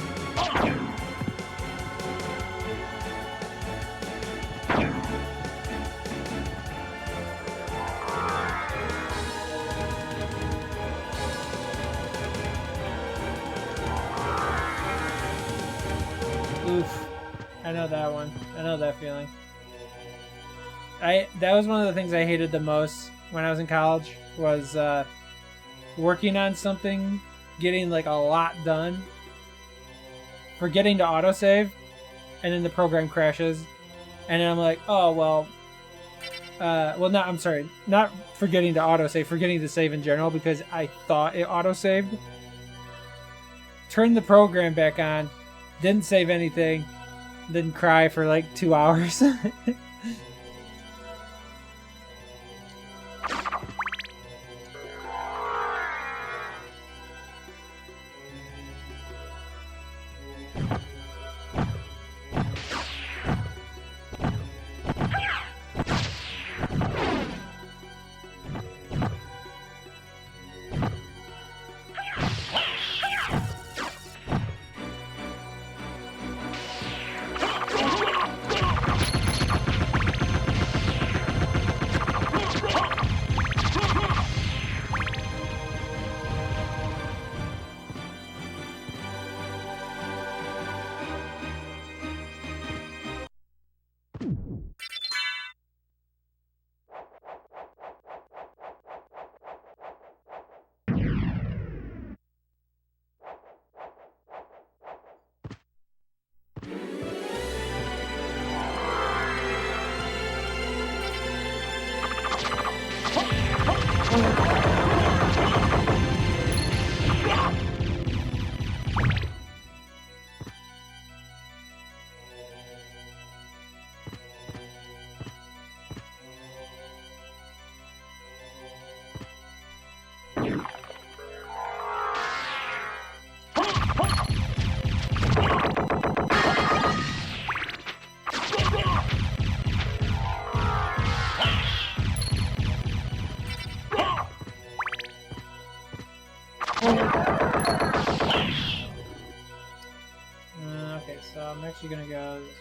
Oof. I know that one. I know that feeling. That was one of the things I hated the most when I was in college, was working on something, getting like a lot done, forgetting to autosave, and then the program crashes, and then I'm like, oh well, I'm sorry, not forgetting to autosave, forgetting to save in general, because I thought it autosaved. Turned the program back on, didn't save anything, then cry for like 2 hours. actually gonna go this way.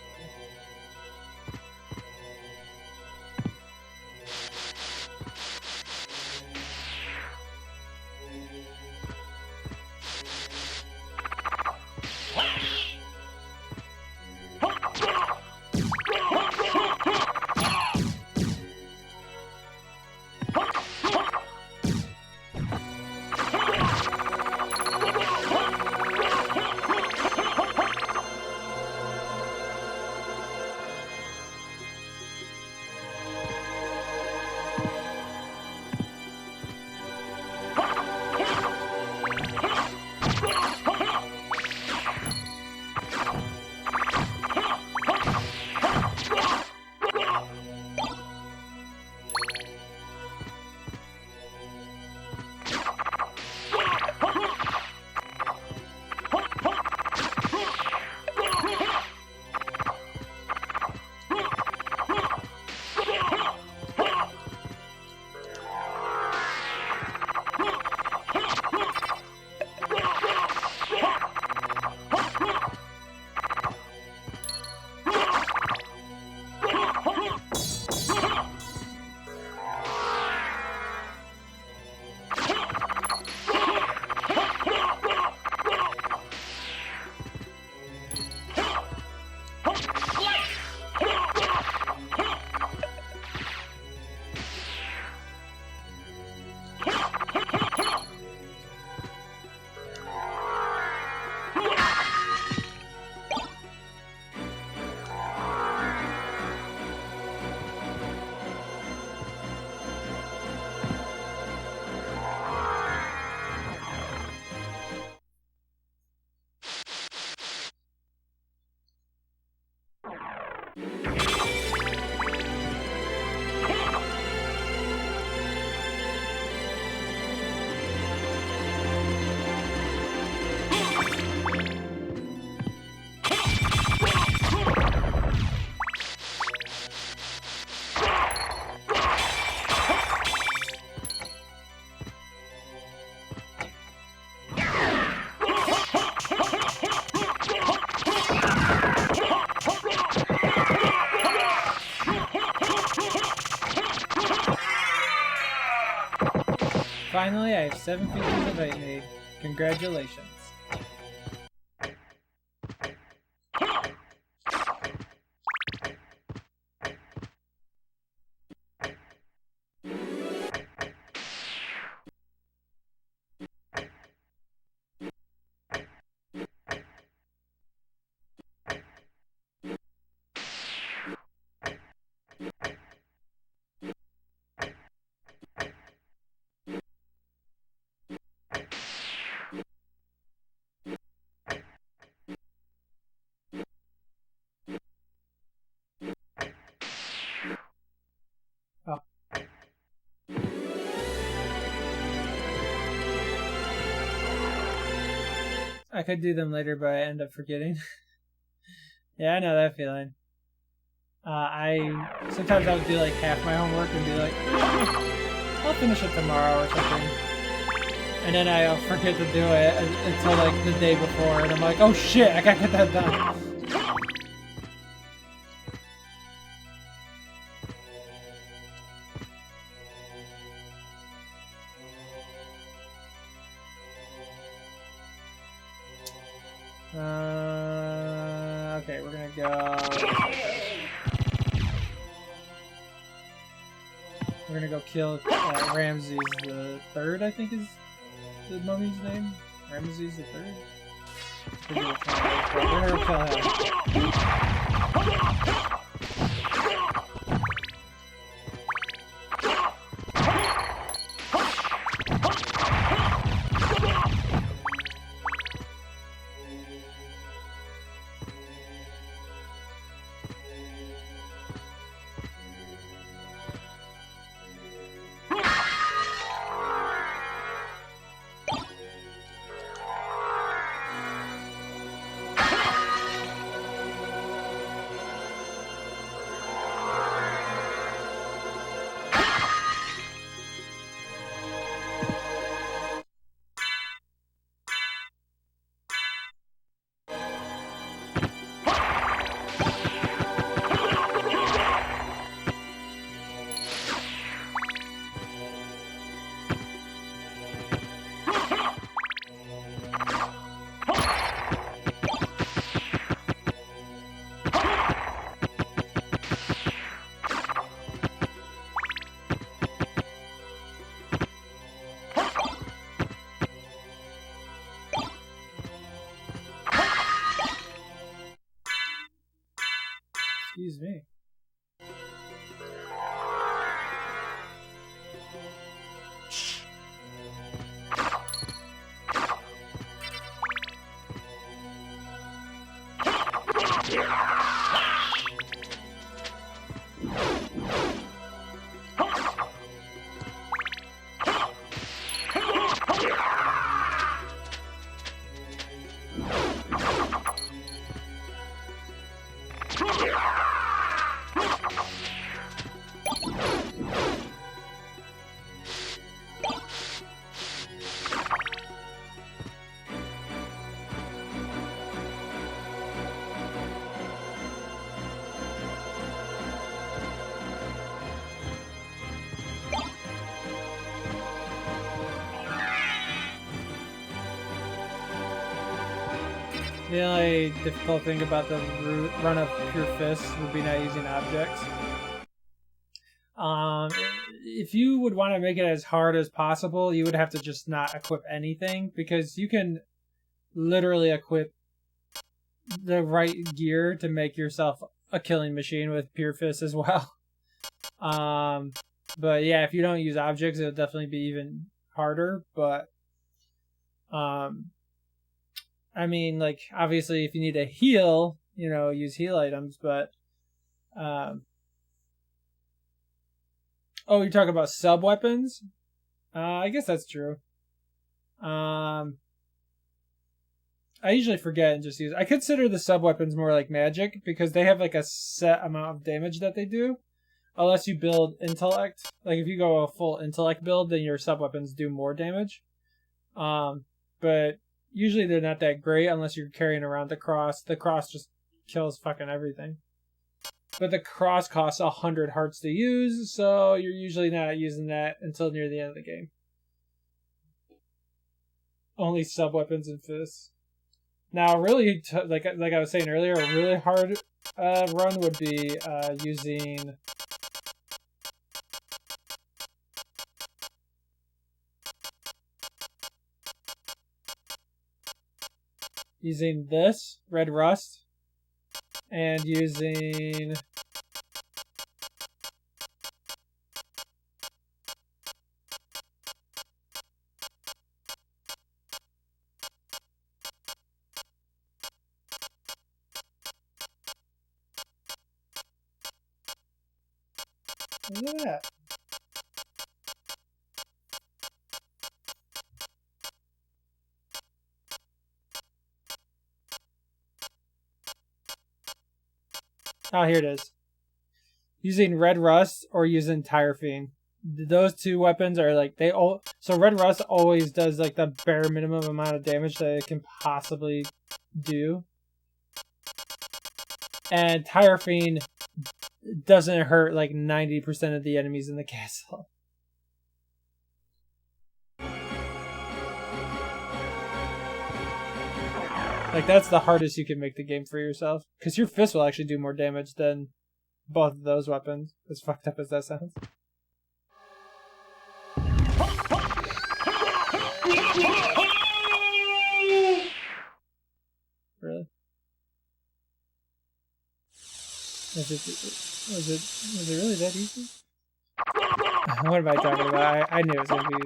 Finally, I have 7 pieces of 8 made. Congratulations. Oh. I could do them later, but I end up forgetting. Yeah, I know that feeling. Sometimes I'll do like half my homework and be like, I'll finish it tomorrow or something. And then I'll forget to do it until like the day before, and I'm like, oh shit, I gotta get that done. Okay, we're gonna go. We're gonna go kill Ramses the Third, I think is the mummy's name. Ramses the Third. We're gonna go kill him. Excuse me. The only difficult thing about the run of Pure Fist would be not using objects. If you would want to make it as hard as possible, you would have to just not equip anything, because you can literally equip the right gear to make yourself a killing machine with Pure Fist as well. But yeah, if you don't use objects, it'll definitely be even harder. But I mean, like, obviously, if you need a heal, you know, use heal items, but, oh, you're talking about sub-weapons? I guess that's true. I usually forget and just use, I consider the sub-weapons more like magic, because they have, like, a set amount of damage that they do, unless you build intellect. Like, if you go a full intellect build, then your sub-weapons do more damage. But usually they're not that great unless you're carrying around the cross. The cross just kills fucking everything. But the cross costs 100 hearts to use, so you're usually not using that until near the end of the game. Only sub-weapons and fists. Now, really, like I was saying earlier, a really hard run would be using this, Red Rust, and using look at that. Oh, here it is. Using Red Rust or using Tire Fiend. Those two weapons are like, so Red Rust always does like the bare minimum amount of damage that it can possibly do. And Tire Fiend doesn't hurt like 90% of the enemies in the castle. Like, that's the hardest you can make the game for yourself. Because your fist will actually do more damage than both of those weapons. As fucked up as that sounds. Really? Was it really that easy? What am I talking about? I knew it was going to be easy.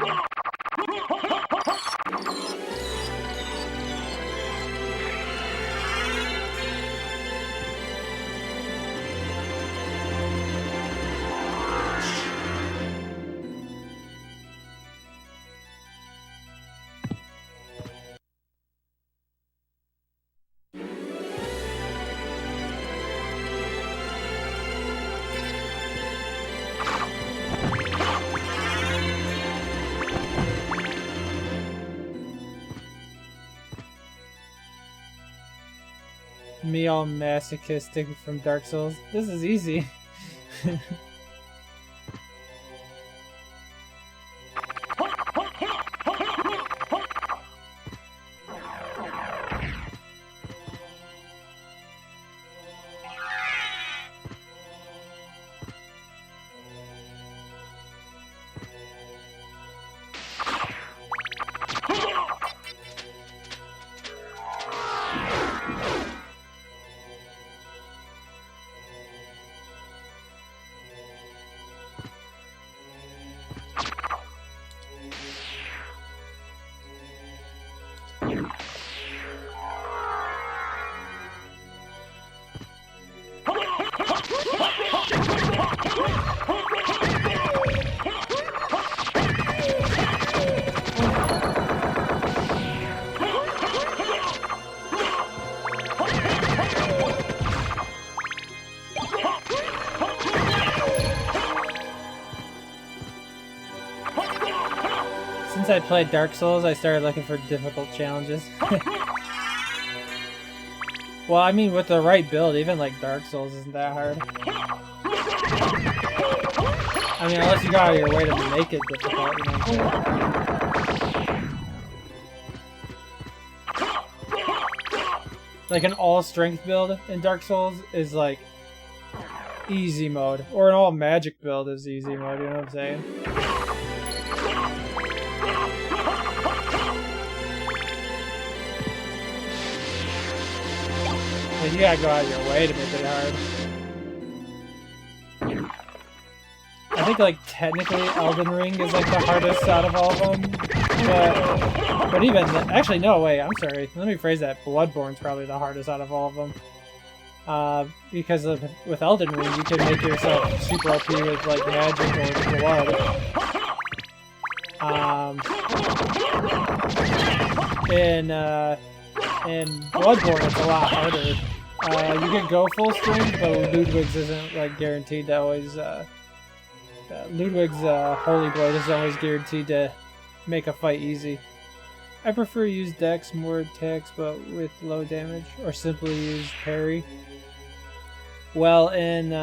Me all masochistic from Dark Souls. This is easy. I played Dark Souls, I started looking for difficult challenges. Well, I mean, with the right build, even like Dark Souls isn't that hard. I mean, unless you go out of your way to make it difficult, you know what I'm saying? Like an all-strength build in Dark Souls is like easy mode, or an all-magic build is easy mode, you know what I'm saying? Like, you gotta go out of your way to make it hard. I think, like, technically Elden Ring is, like, the hardest out of all of them. But even... Actually, no, wait, I'm sorry. Let me phrase that. Bloodborne's probably the hardest out of all of them. Because with Elden Ring, you can make yourself super OP with, like, magic or blood. In Bloodborne, it's a lot harder. You can go full strength, but Ludwig's isn't, like, guaranteed to always... Ludwig's Holy Blade is always guaranteed to make a fight easy. I prefer to use Dex, more attacks, but with low damage, or simply use parry. Well, in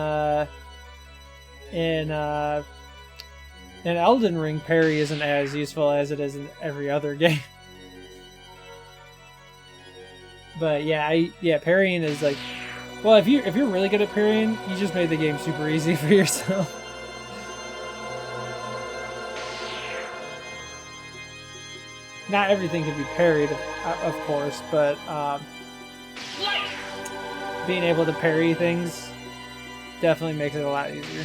Elden Ring, parry isn't as useful as it is in every other game. But yeah, parrying is like, well, if you're really good at parrying, you just made the game super easy for yourself. Not everything can be parried, of course, but being able to parry things definitely makes it a lot easier.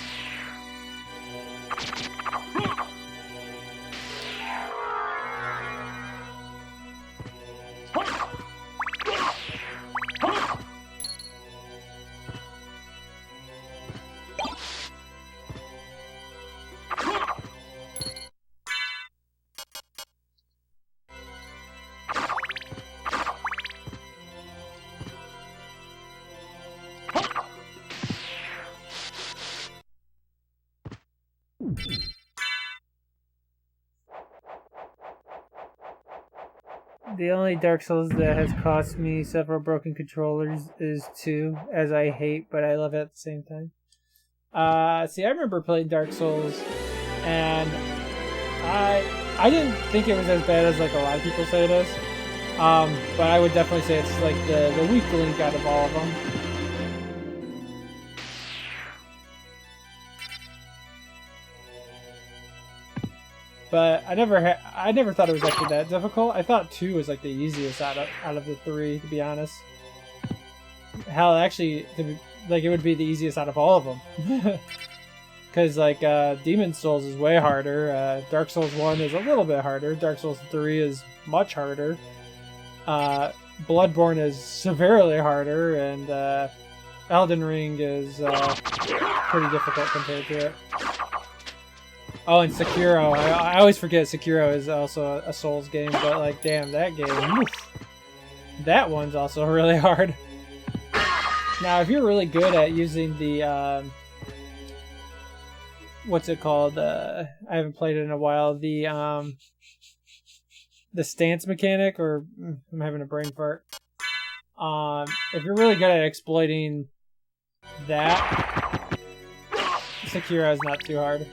The only Dark Souls that has cost me several broken controllers is 2, as I hate, but I love it at the same time. See, I remember playing Dark Souls, and I didn't think it was as bad as like a lot of people say it is. But I would definitely say it's like the weak link out of all of them. But I never thought it was actually that difficult. I thought 2 was like the easiest out of the 3, to be honest. Hell, actually, like it would be the easiest out of all of them. Because like Demon Souls is way harder. Dark Souls 1 is a little bit harder. Dark Souls 3 is much harder. Bloodborne is severely harder, and Elden Ring is pretty difficult compared to it. Oh, and Sekiro. I always forget Sekiro is also a Souls game, but like, damn, that game, oof, that one's also really hard. Now, if you're really good at using the, what's it called? I haven't played it in a while. The stance mechanic, or I'm having a brain fart. If you're really good at exploiting that, Sekiro is not too hard.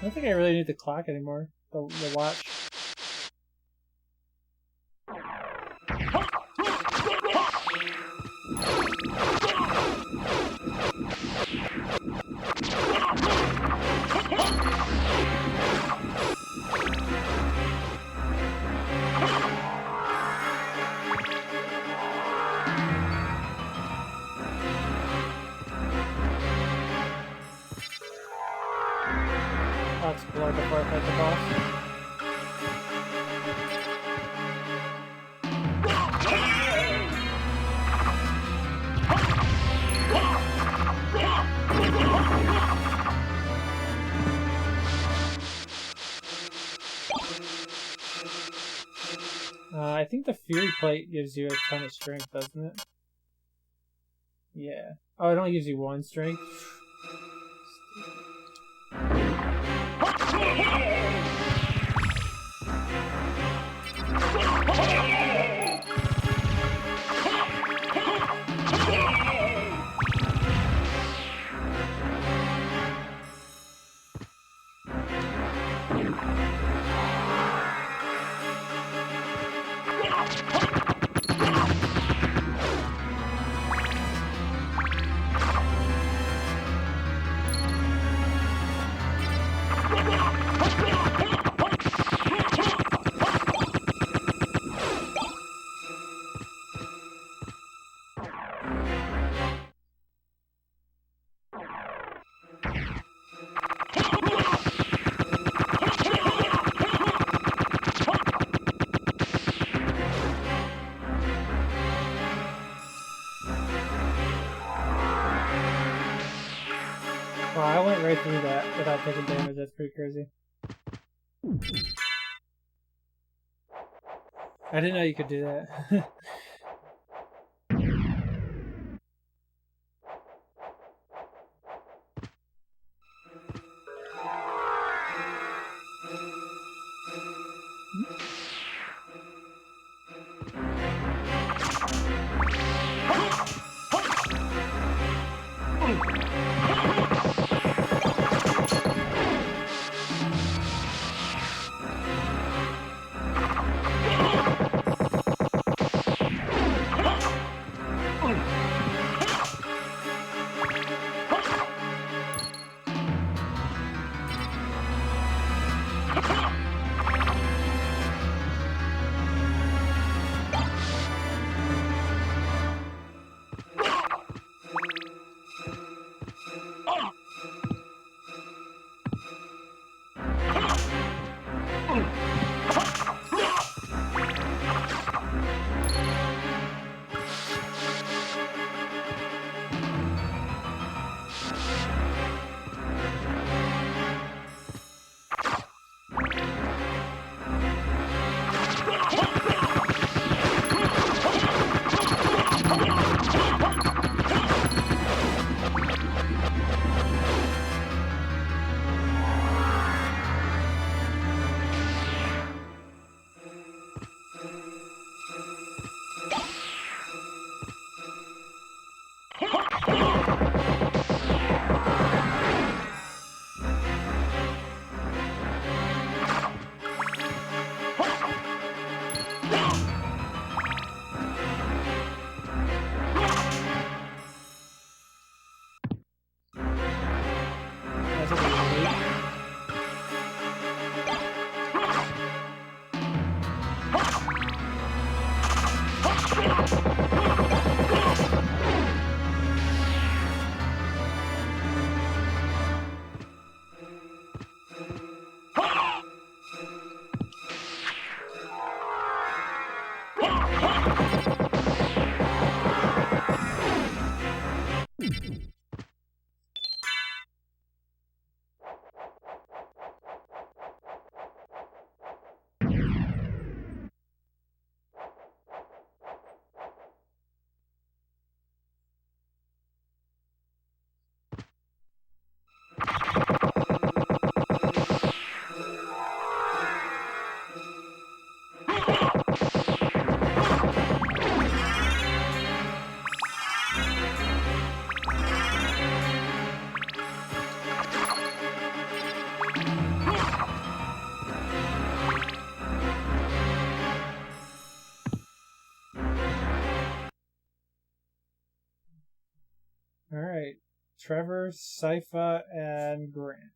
don't think I really need the clock anymore. The watch. I'll explore before I fight the boss. I think the Fury Plate gives you a ton of strength, doesn't it? Yeah. Oh, it only gives you 1 strength? Wow, I went right through that without taking damage. That's pretty crazy. I didn't know you could do that. Trevor, Sypha, and Grant.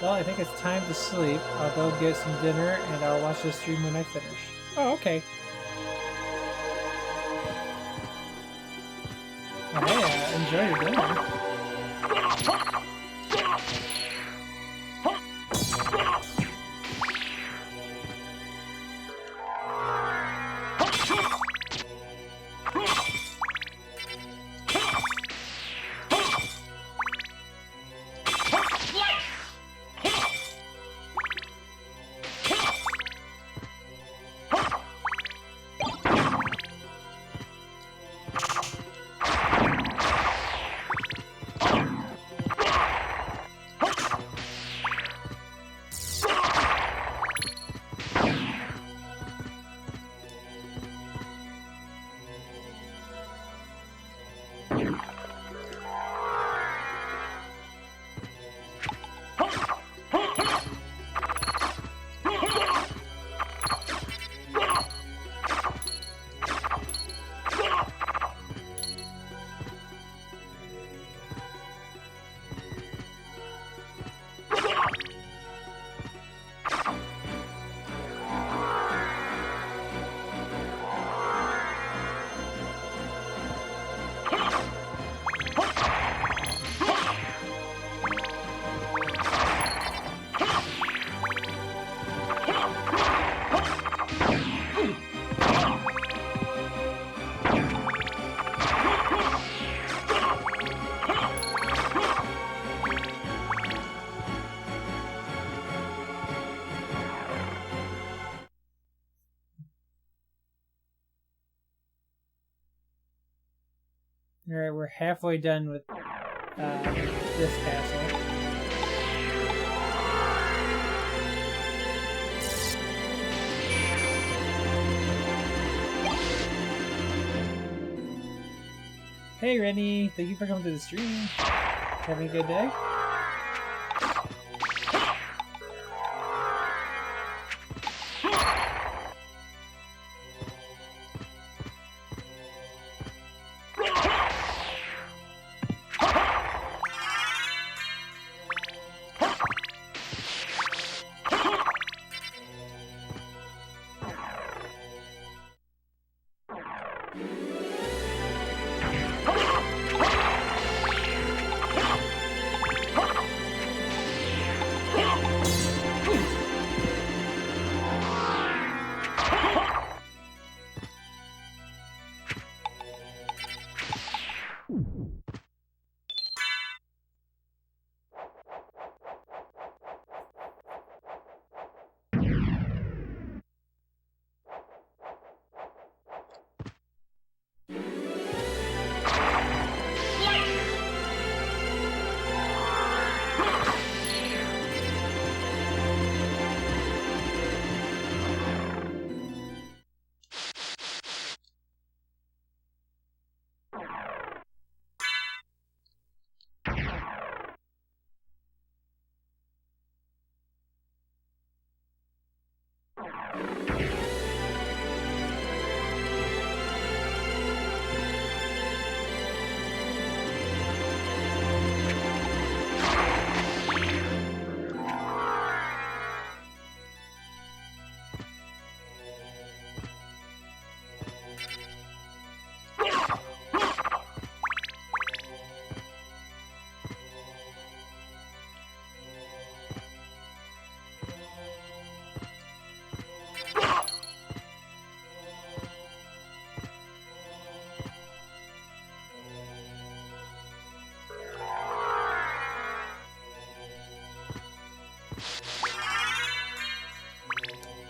Well, I think it's time to sleep. I'll go get some dinner and I'll watch the stream when I finish. Oh, okay. Well, hey, enjoy your dinner. Alright, we're halfway done with this castle. Hey Rennie, thank you for coming to the stream. Having a good day?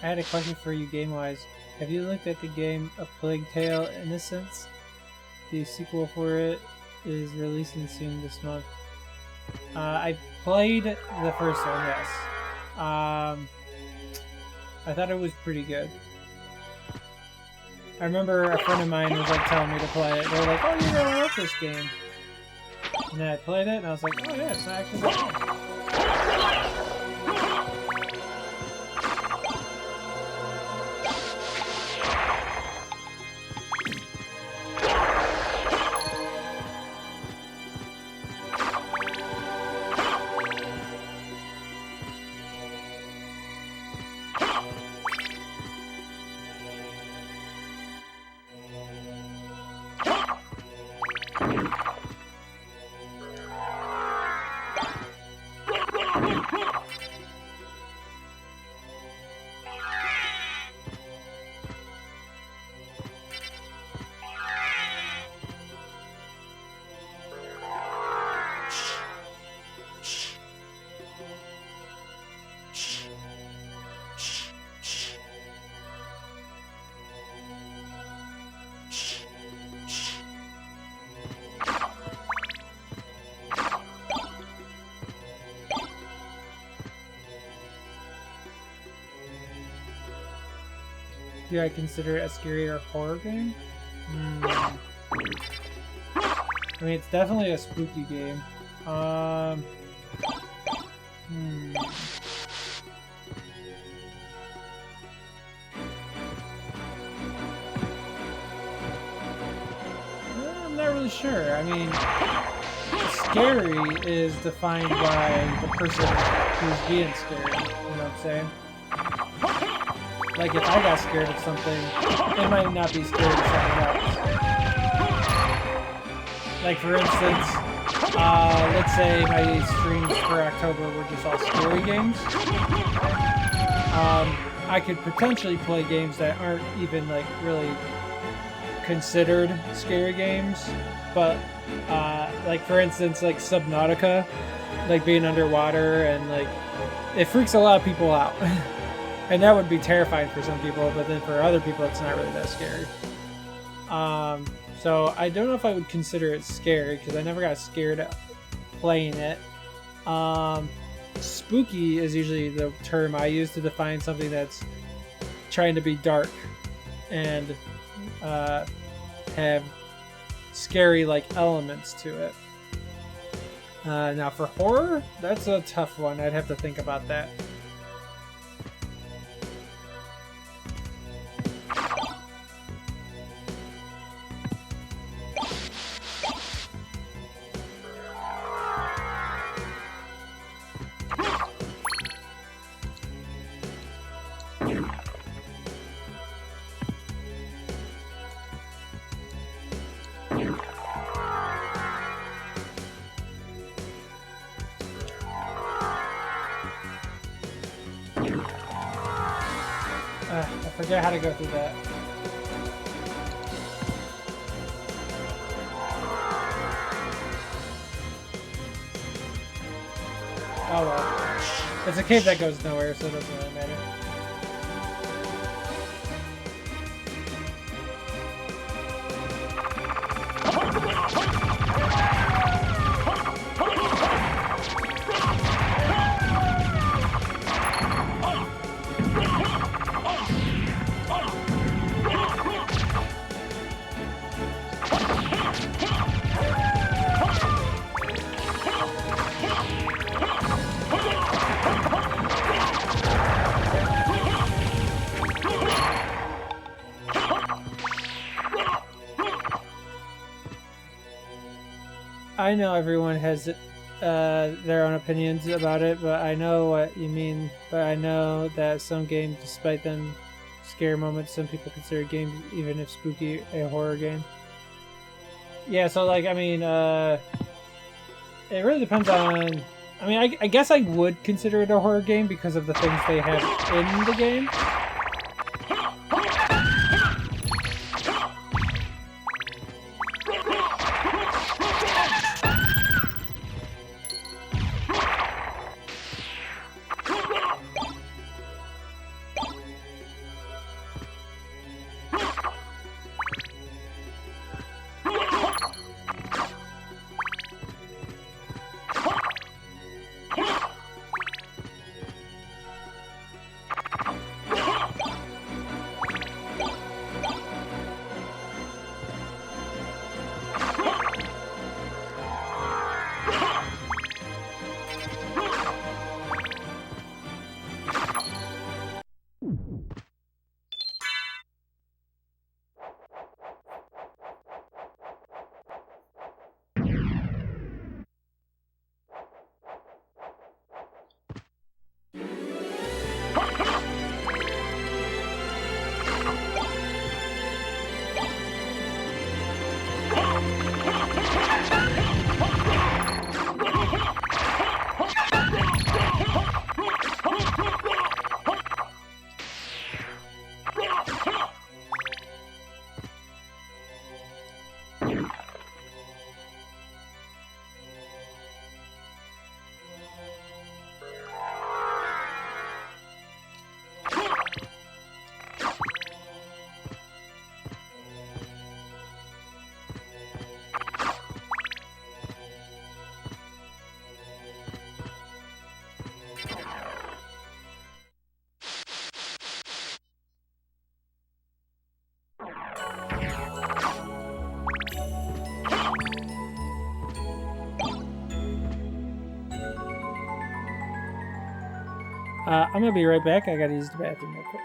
I had a question for you game-wise. Have you looked at the game A Plague Tale Innocence? The sequel for it is releasing soon this month. I played the first one, yes. I thought it was pretty good. I remember a friend of mine was like telling me to play it. They were like, "Oh, you're gonna love this game." And then I played it, and I was like, "Oh yeah, it's not actually that bad." Do I consider it a scary or horror game? I mean, it's definitely a spooky game. I'm not really sure. I mean, scary is defined by the person who's being scared. You know what I'm saying? Like, if I got scared of something, it might not be scared of something else. Like, for instance, let's say my streams for October were just all scary games. I could potentially play games that aren't even, like, really considered scary games. But, like, for instance, like, Subnautica, like, being underwater, and, like, it freaks a lot of people out. And that would be terrifying for some people, but then for other people, it's not really that scary. So I don't know if I would consider it scary because I never got scared playing it. Spooky is usually the term I use to define something that's trying to be dark and have scary like elements to it. Now for horror, that's a tough one. I'd have to think about that. I forget how to go through that. Oh well. It's a cave that goes nowhere, so it doesn't really matter. I know everyone has their own opinions about it, but I know what you mean. But I know that some games, despite them scare moments, some people consider games, even if spooky, a horror game. Yeah, so like, I mean, it really depends on... I mean, I guess I would consider it a horror game because of the things they have in the game. I'm gonna be right back. I gotta use the bathroom real quick.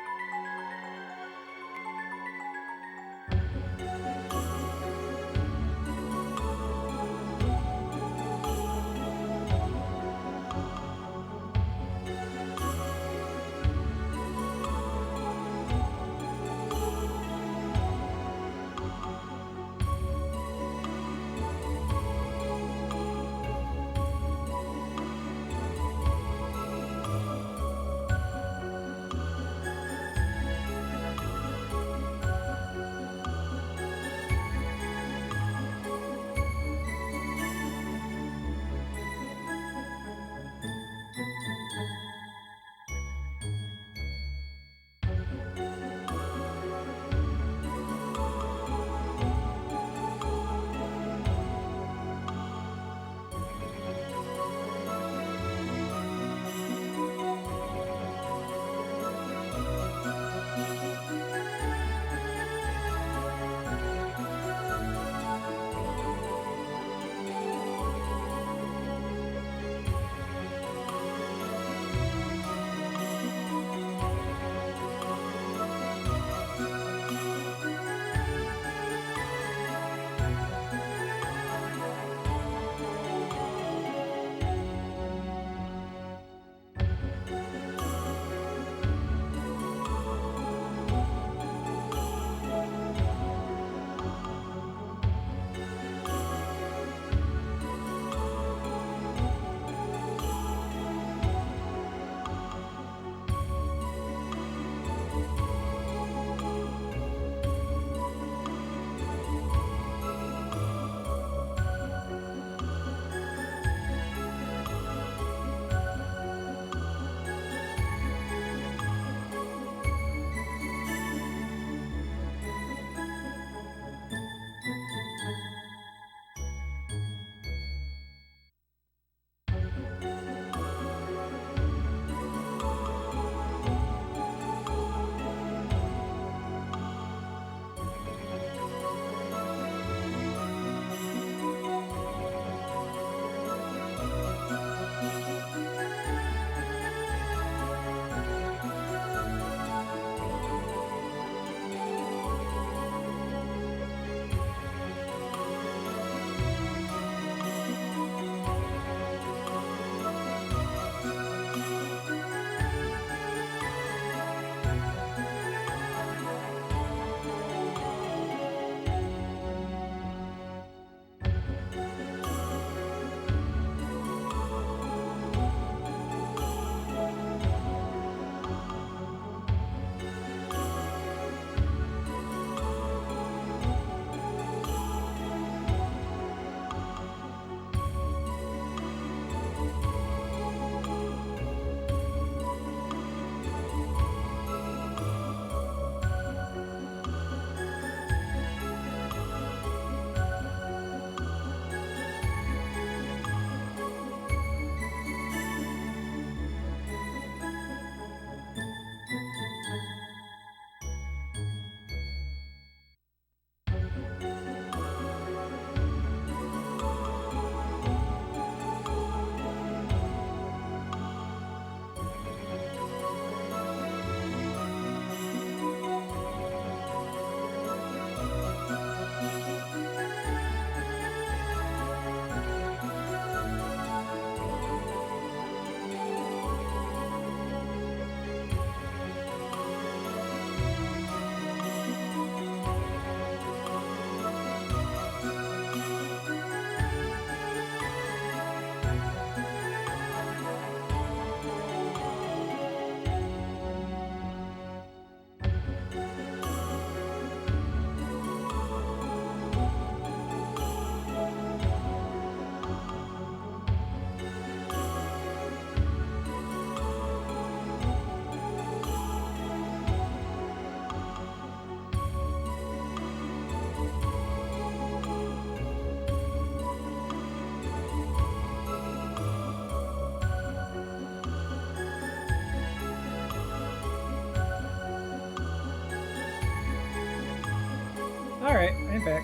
right back.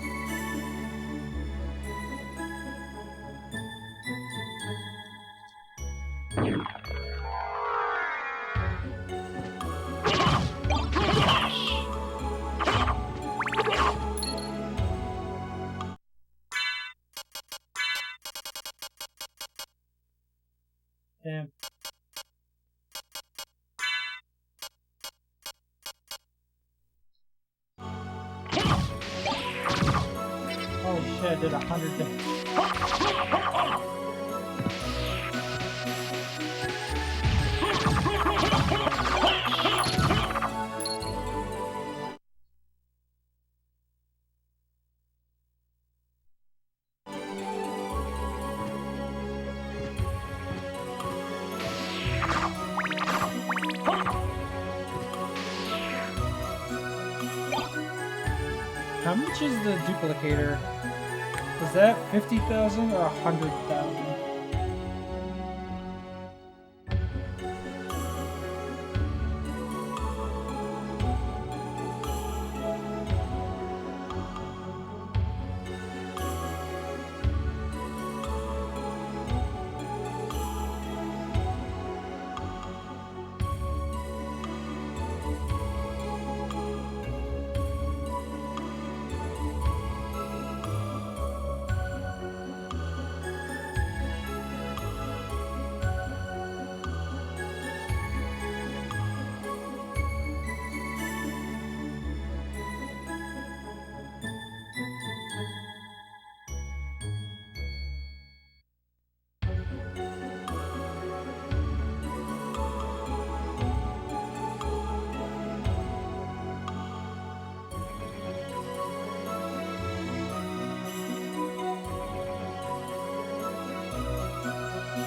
Damn. Holy shit, I did 100 damage. How much is the duplicator? Is that 50,000 or 100,000?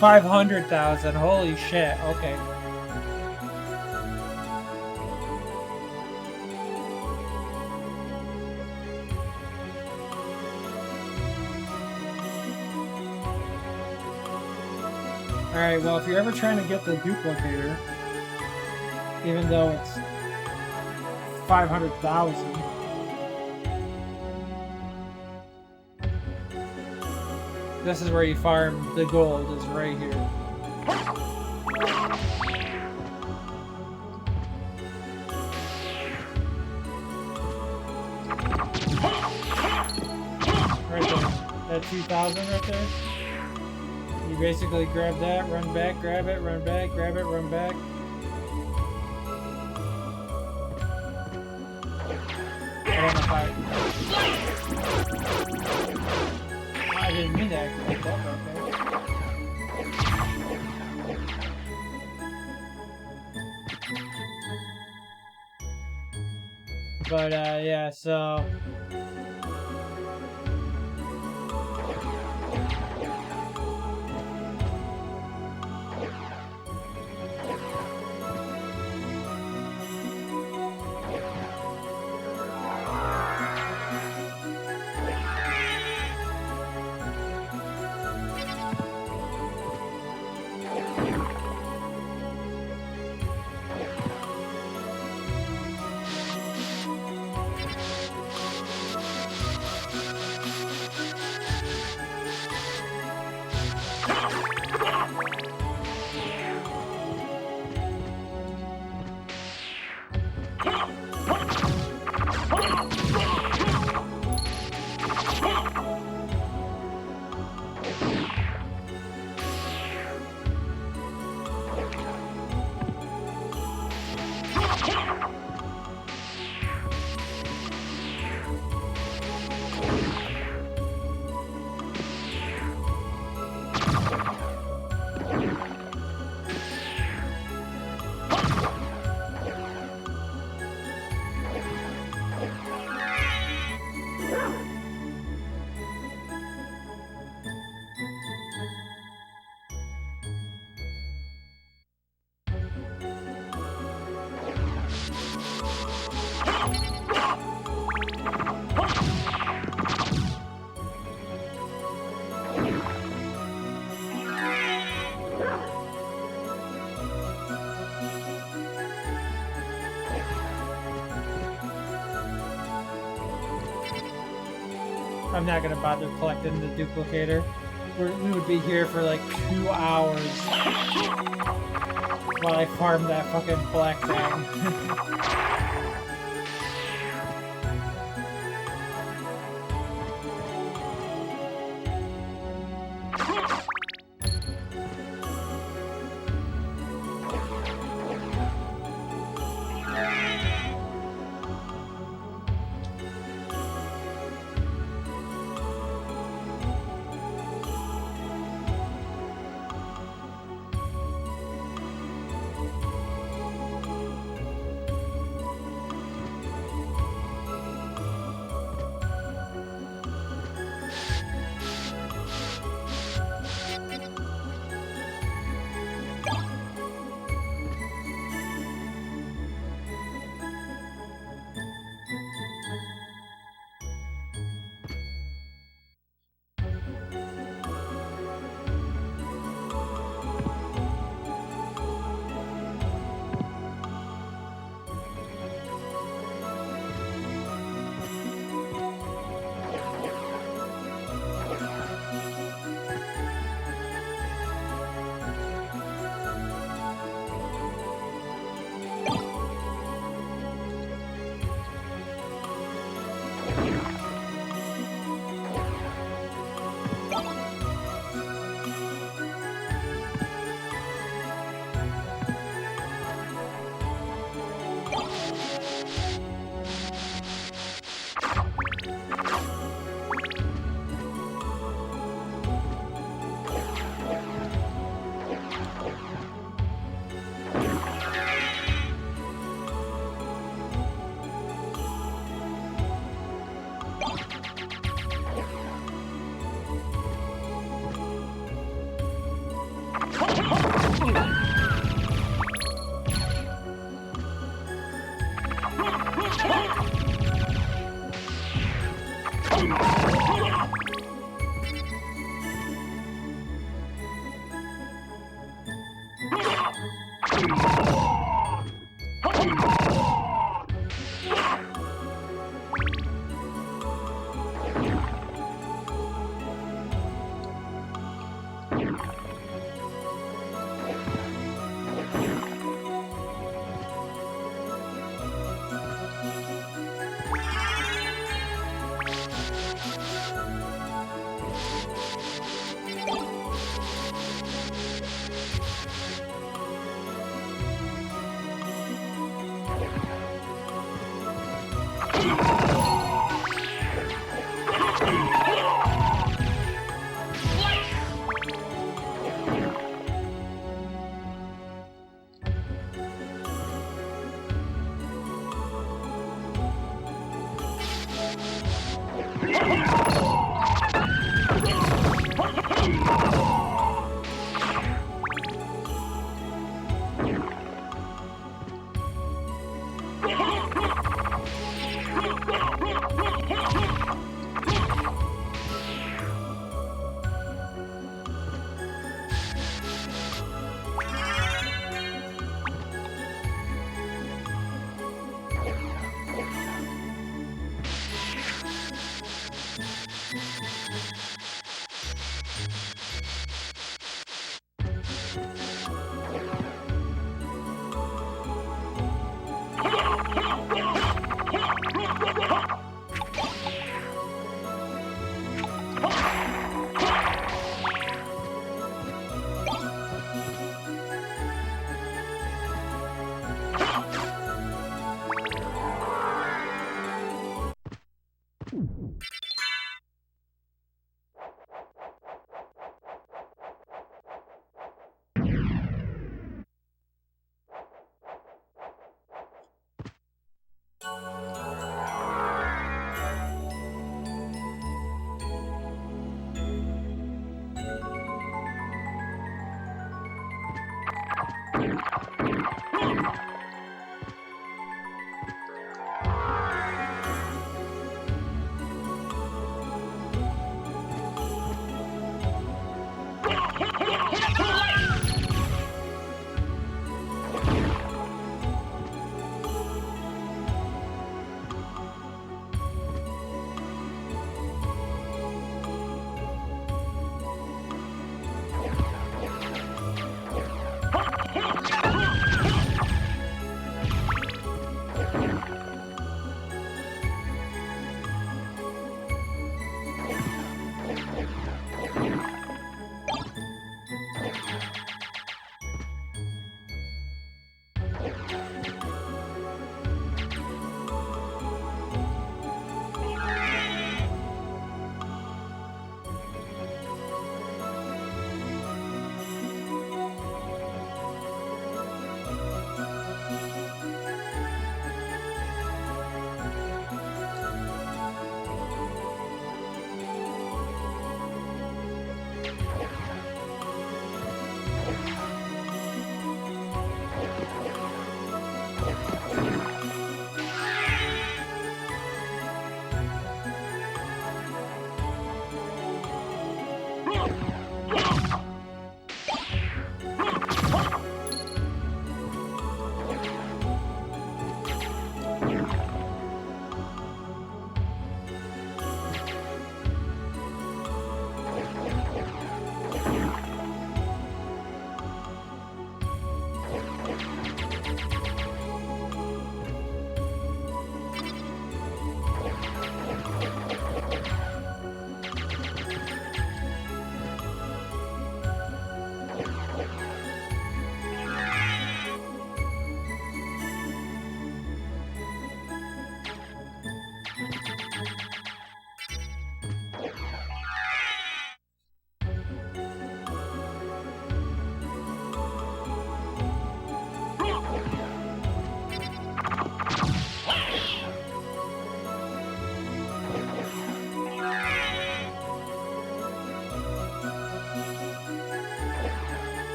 $500,000. Holy shit. Okay. Alright, well, if you're ever trying to get the duplicator, even though it's 500,000, this is where you farm the gold, is right here. Right there. That 2,000 right there. You basically grab that, run back, grab it, run back, grab it, run back. I don't know if I didn't mean to activate that, okay. But, yeah, so... I'm not gonna bother collecting the duplicator. We would be here for like 2 hours while I farm that fucking black bag.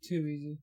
Too easy.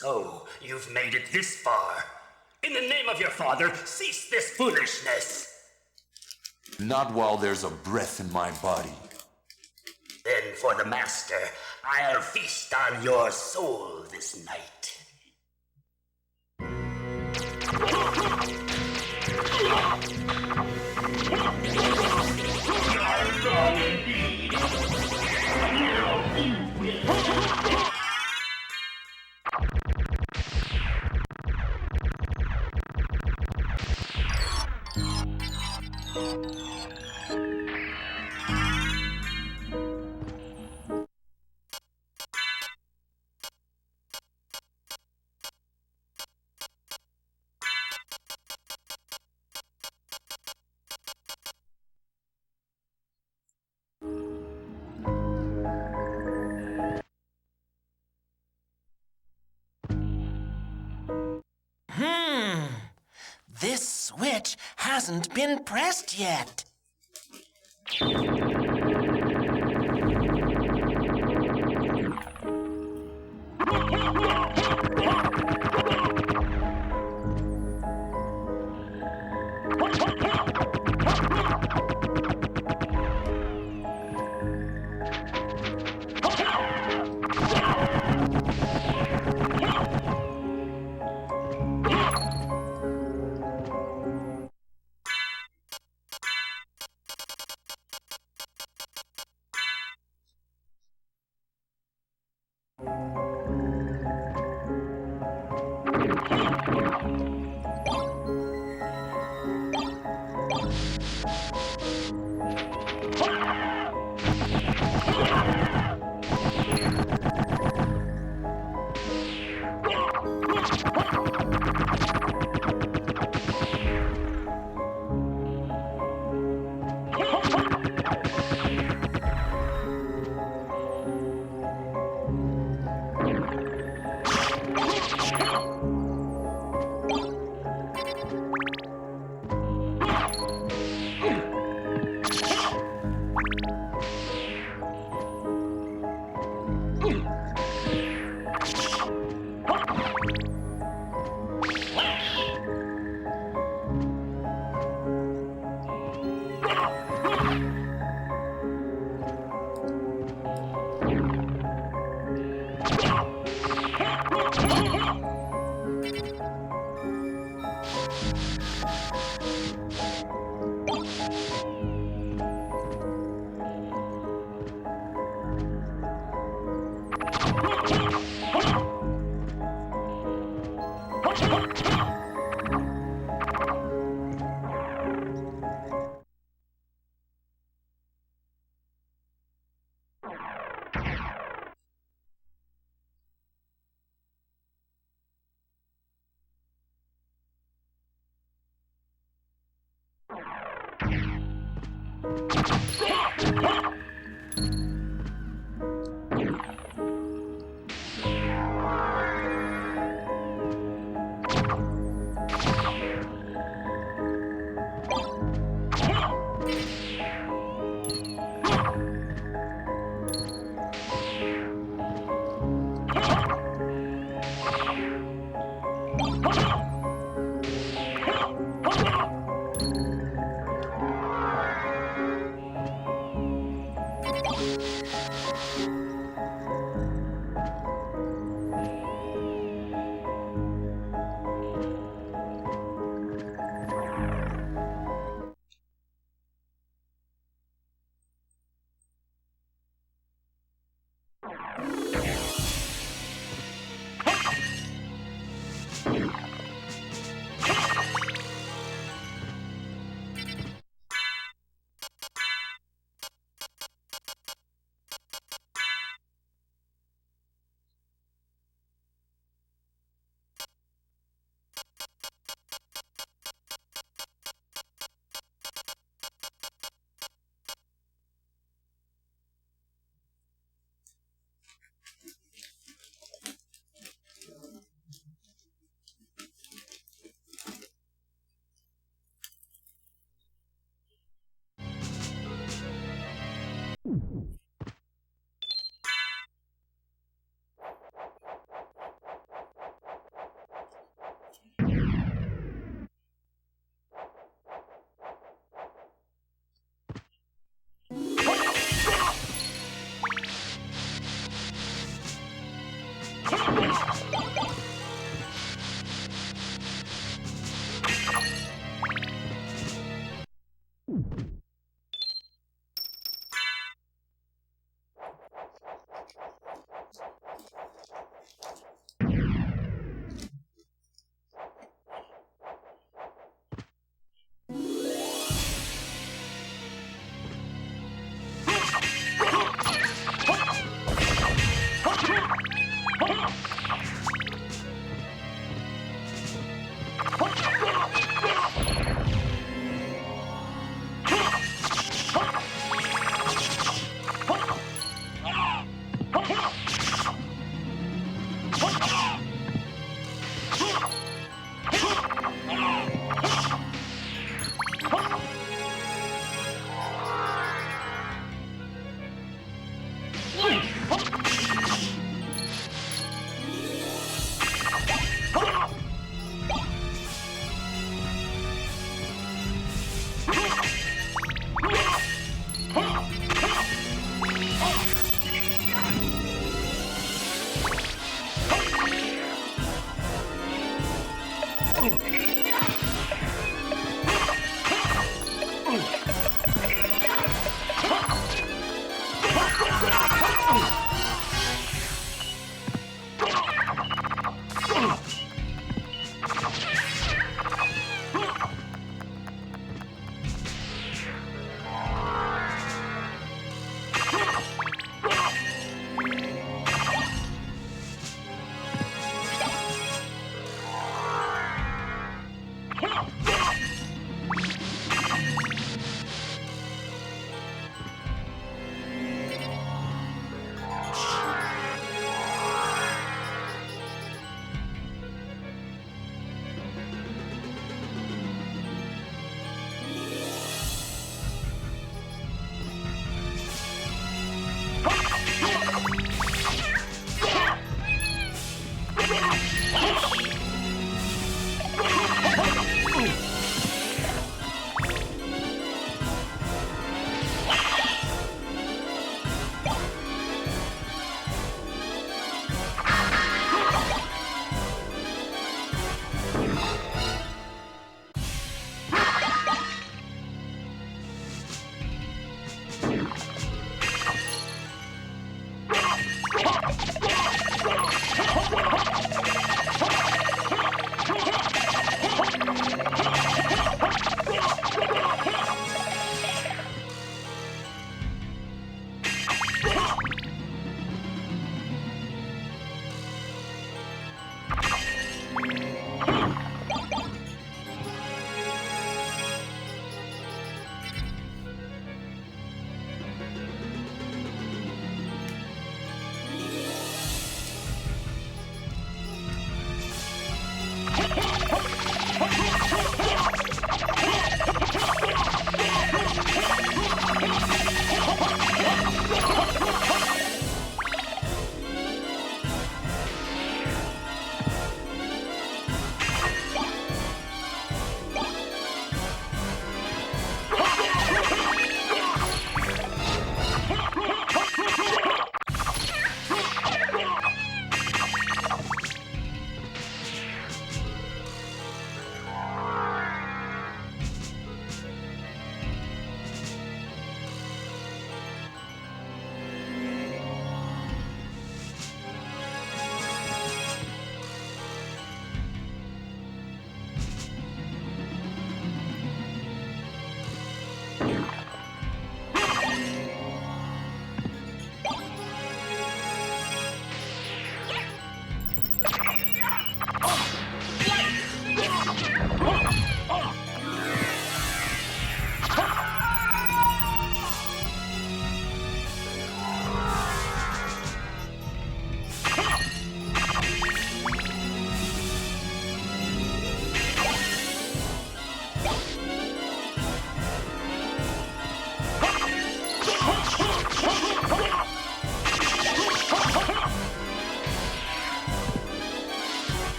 So, you've made it this far. In the name of your father, cease this foolishness! Not while there's a breath in my body. Then for the Master, I'll feast on your soul this night. This switch hasn't been pressed yet.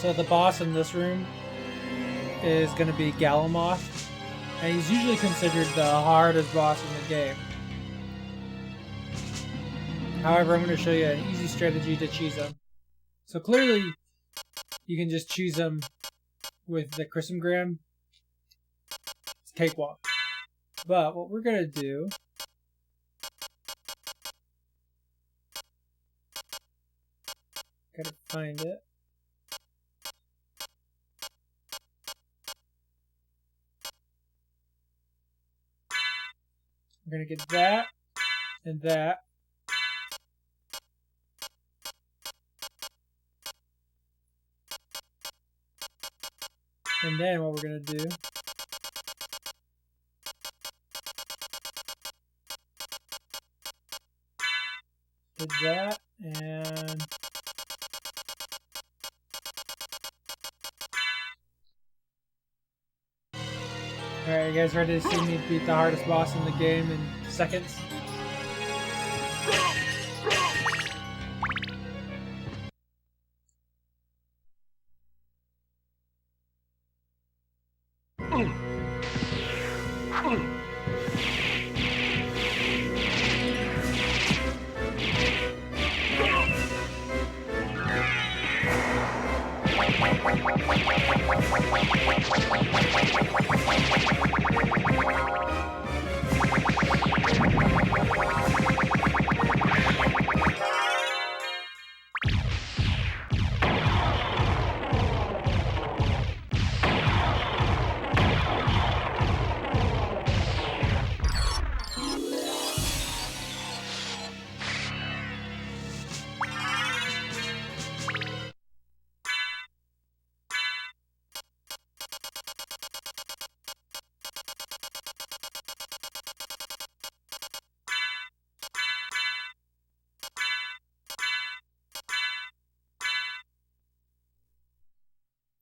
So the boss in this room is going to be Galamoth, and he's usually considered the hardest boss in the game. However, I'm going to show you an easy strategy to cheese him. So clearly, you can just cheese him with the Chrysomgram. It's cakewalk. But what we're going to do... Gotta find it. We're going to get that and that. And then what we're going to do is that and alright, you guys ready to see me beat the hardest boss in the game in seconds?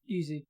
Easy.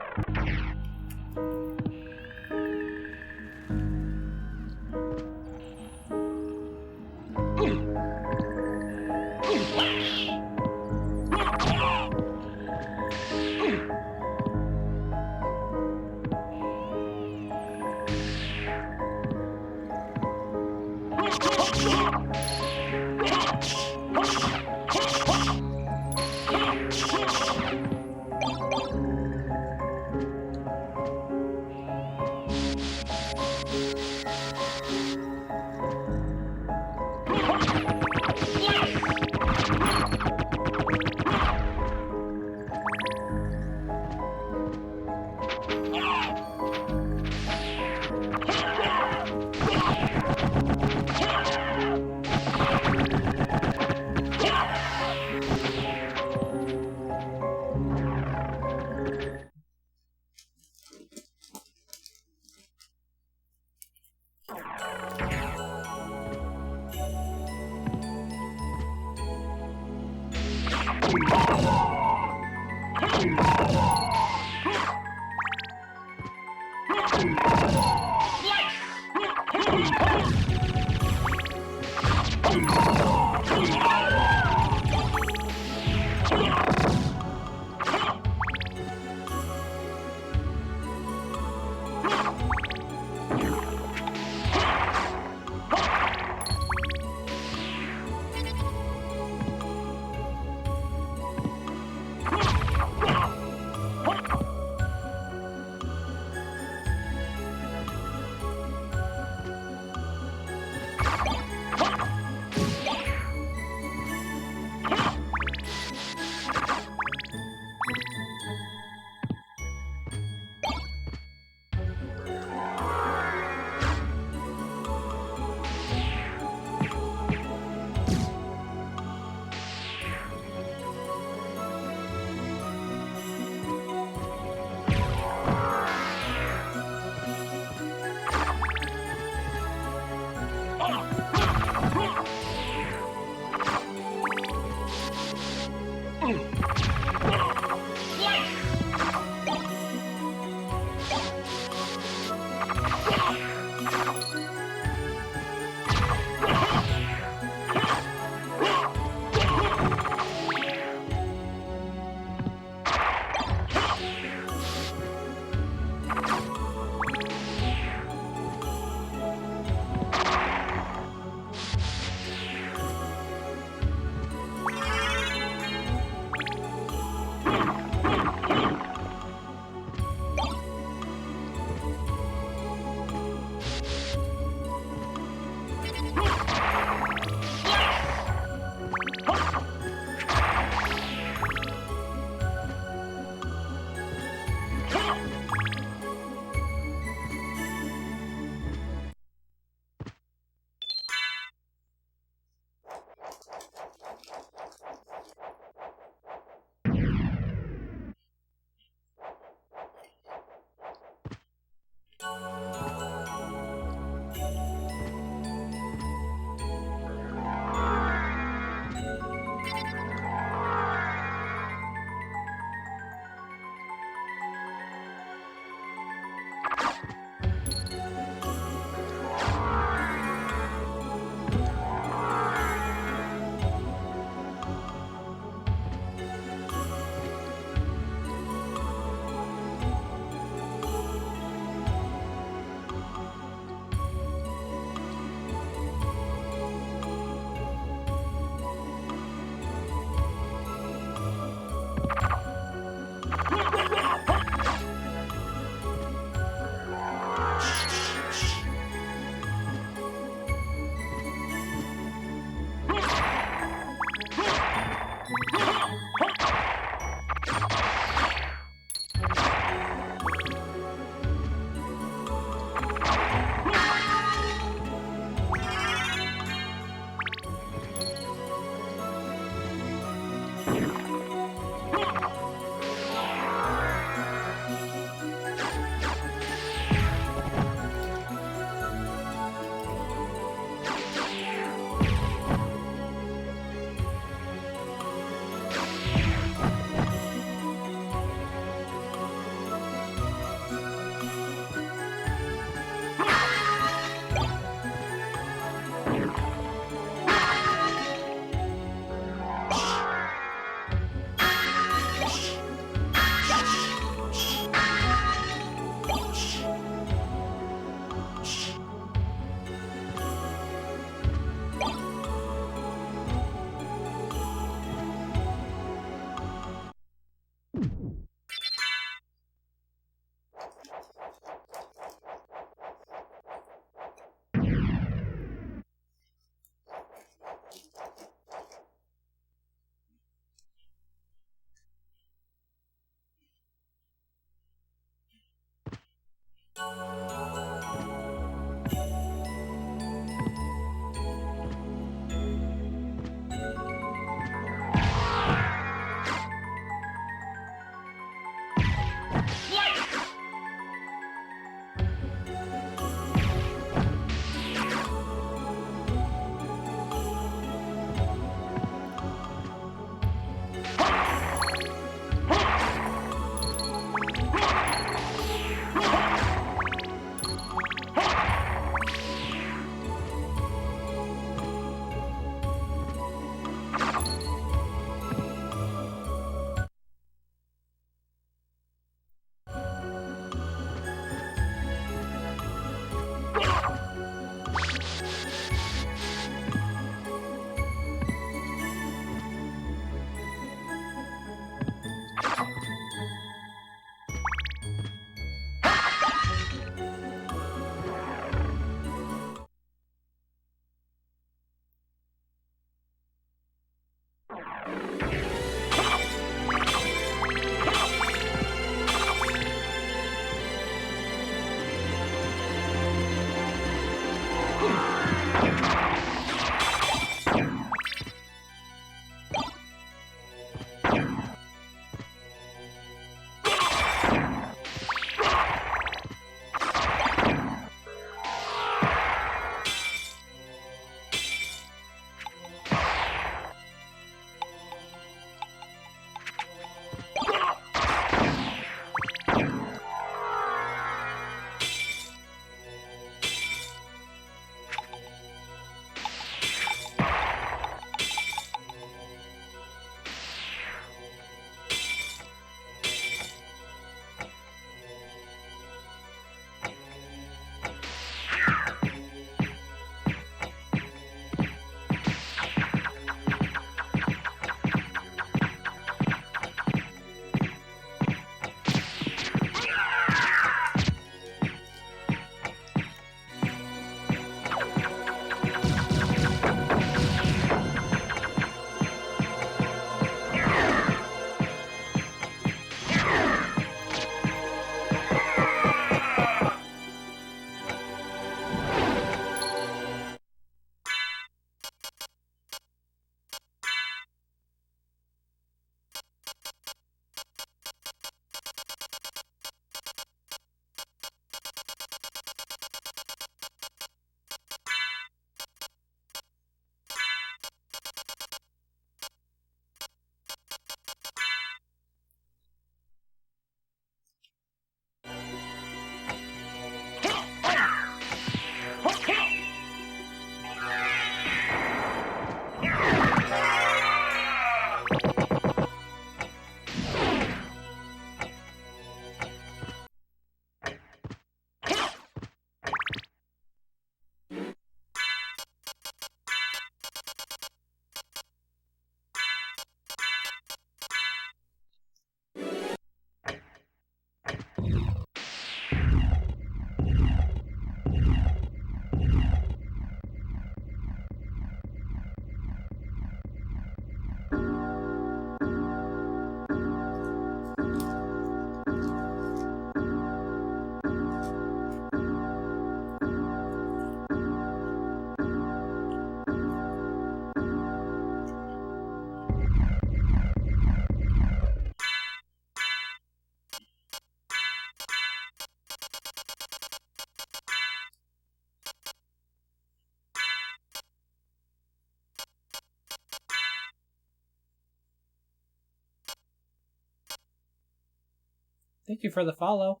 Thank you for the follow.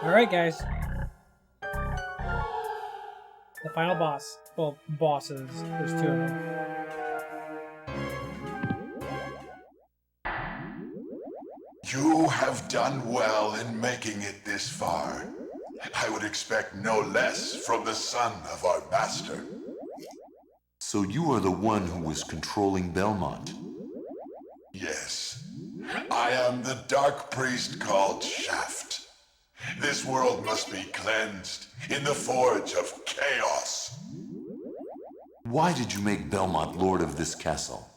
Alright, guys. The final boss. Well, bosses. There's two of them. You have done well in making it this far. I would expect no less from the son of our master. So you are the one who was controlling Belmont? Yes. I am the dark priest called Shaft. This world must be cleansed in the forge of chaos. Why did you make Belmont lord of this castle?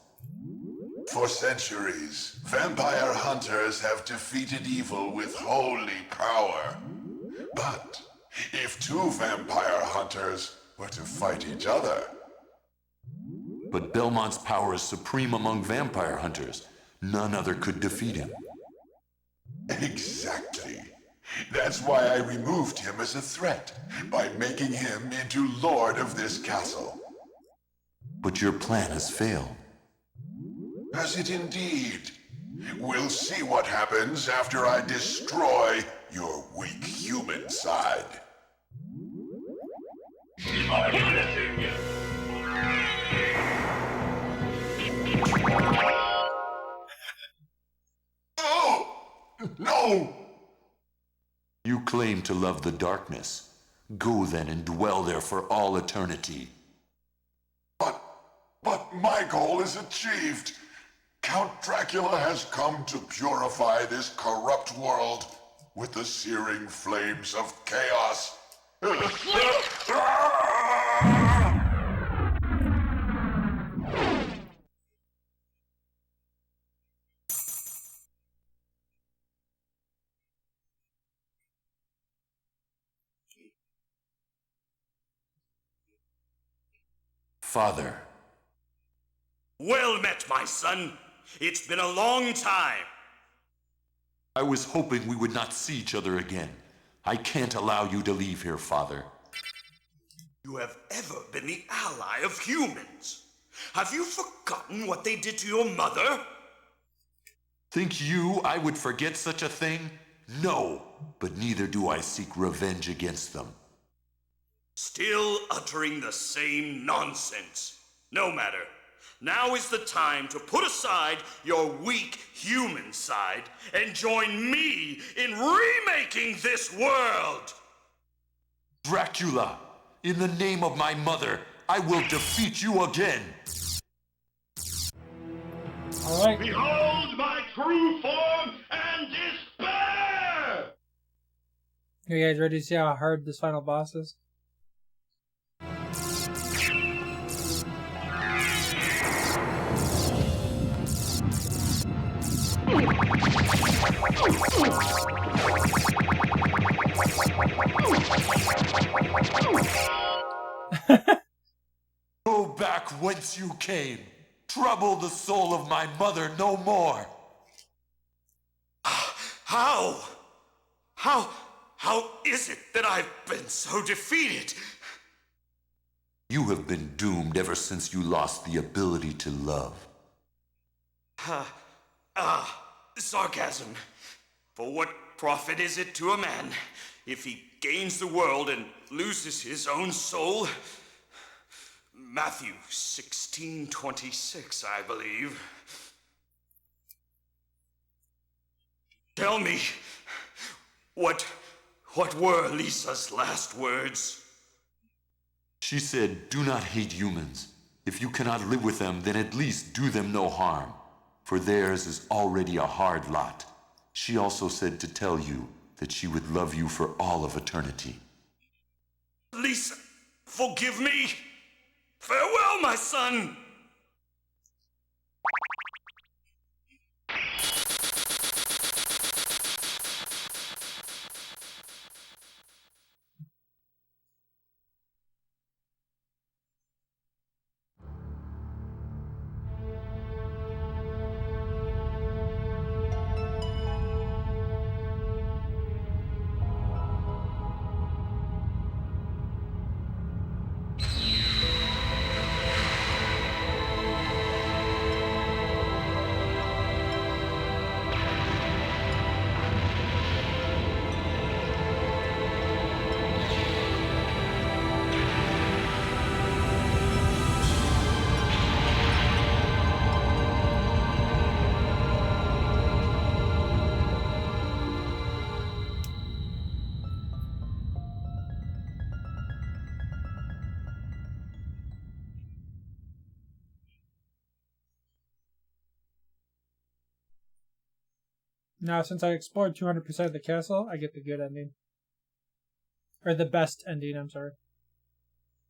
For centuries, vampire hunters have defeated evil with holy power. But if two vampire hunters were to fight each other... But Belmont's power is supreme among vampire hunters. None other could defeat him. Exactly. That's why I removed him as a threat, by making him into lord of this castle. But your plan has failed. Has it indeed? We'll see what happens after I destroy your weak human side. Oh! No! You claim to love the darkness. Go then and dwell there for all eternity. But my goal is achieved. Count Dracula has come to purify this corrupt world with the searing flames of chaos. Father. Well met, my son. It's been a long time. I was hoping we would not see each other again. I can't allow you to leave here, Father. You have ever been the ally of humans. Have you forgotten what they did to your mother? Think you I would forget such a thing? No, but neither do I seek revenge against them. Still uttering the same nonsense. No matter. Now is the time to put aside your weak human side and join me in remaking this world! Dracula, in the name of my mother, I will defeat you again! Alright. Behold my true form and despair! You guys ready to see how hard this final boss is? Go back whence you came. Trouble the soul of my mother no more. How? How is it that I've been so defeated? You have been doomed ever since you lost the ability to love. Sarcasm. For what profit is it to a man if he gains the world and loses his own soul? Matthew 16:26, I believe. Tell me, what were Lisa's last words? She said, do not hate humans. If you cannot live with them, then at least do them no harm. For theirs is already a hard lot. She also said to tell you that she would love you for all of eternity. Lisa, forgive me. Farewell, my son. Now, since I explored 200% of the castle, I get the good ending. Or the best ending, I'm sorry.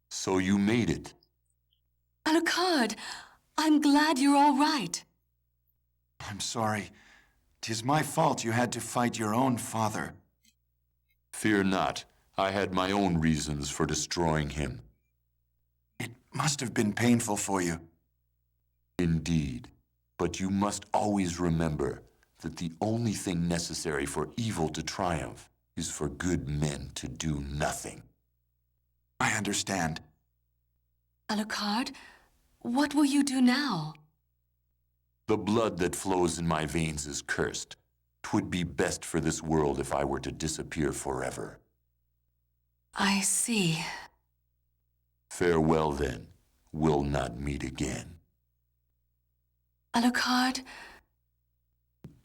So you made it. Alucard, I'm glad you're all right. I'm sorry. 'Tis my fault you had to fight your own father. Fear not. I had my own reasons for destroying him. It must have been painful for you. Indeed. But you must always remember that the only thing necessary for evil to triumph is for good men to do nothing. I understand. Alucard, what will you do now? The blood that flows in my veins is cursed. 'Twould be best for this world if I were to disappear forever. I see. Farewell, then. We'll not meet again. Alucard,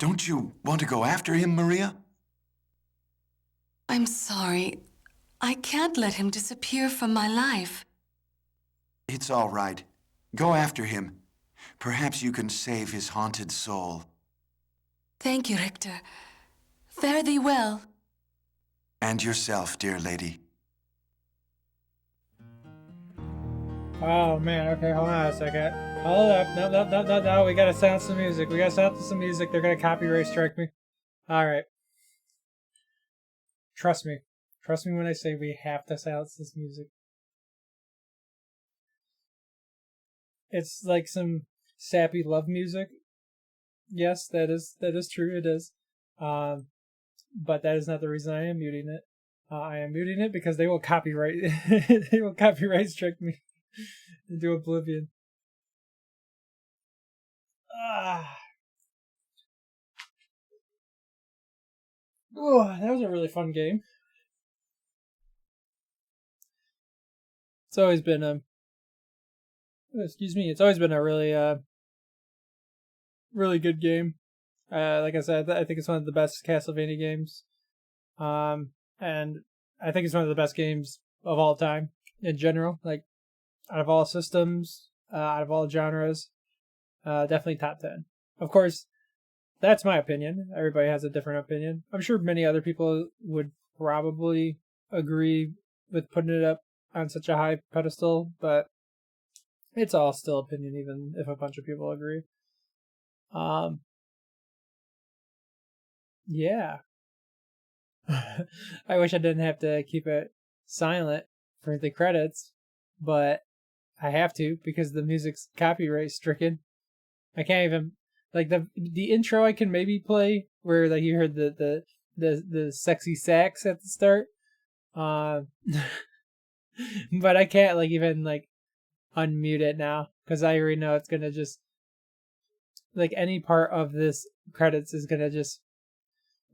Don't you want to go after him, Maria? I'm sorry. I can't let him disappear from my life. It's all right. Go after him. Perhaps you can save his haunted soul. Thank you, Richter. Fare thee well. And yourself, dear lady. Oh man, okay, hold on a second. Hold up, no, we gotta silence the music. We gotta silence the music, they're gonna copyright strike me. Alright. Trust me. Trust me when I say we have to silence this music. It's like some sappy love music. Yes, that is true, it is. But that is not the reason I am muting it. I am muting it because they will copyright they will copyright strike me into oblivion. Oh, that was a really fun game. It's always been it's always been a really really good game. Like I said, I think it's one of the best Castlevania games. And I think it's one of the best games of all time in general. Like, out of all systems, out of all genres, definitely top 10. Of course, that's my opinion. Everybody has a different opinion. I'm sure many other people would probably agree with putting it up on such a high pedestal, but it's all still opinion, even if a bunch of people agree. Yeah. I wish I didn't have to keep it silent for the credits, but I have to because the music's copyright stricken. I can't even like the intro I can maybe play where like you heard the sexy sax at the start. Uh, but I can't like even like unmute it now because I already know it's gonna just like any part of this credits is gonna just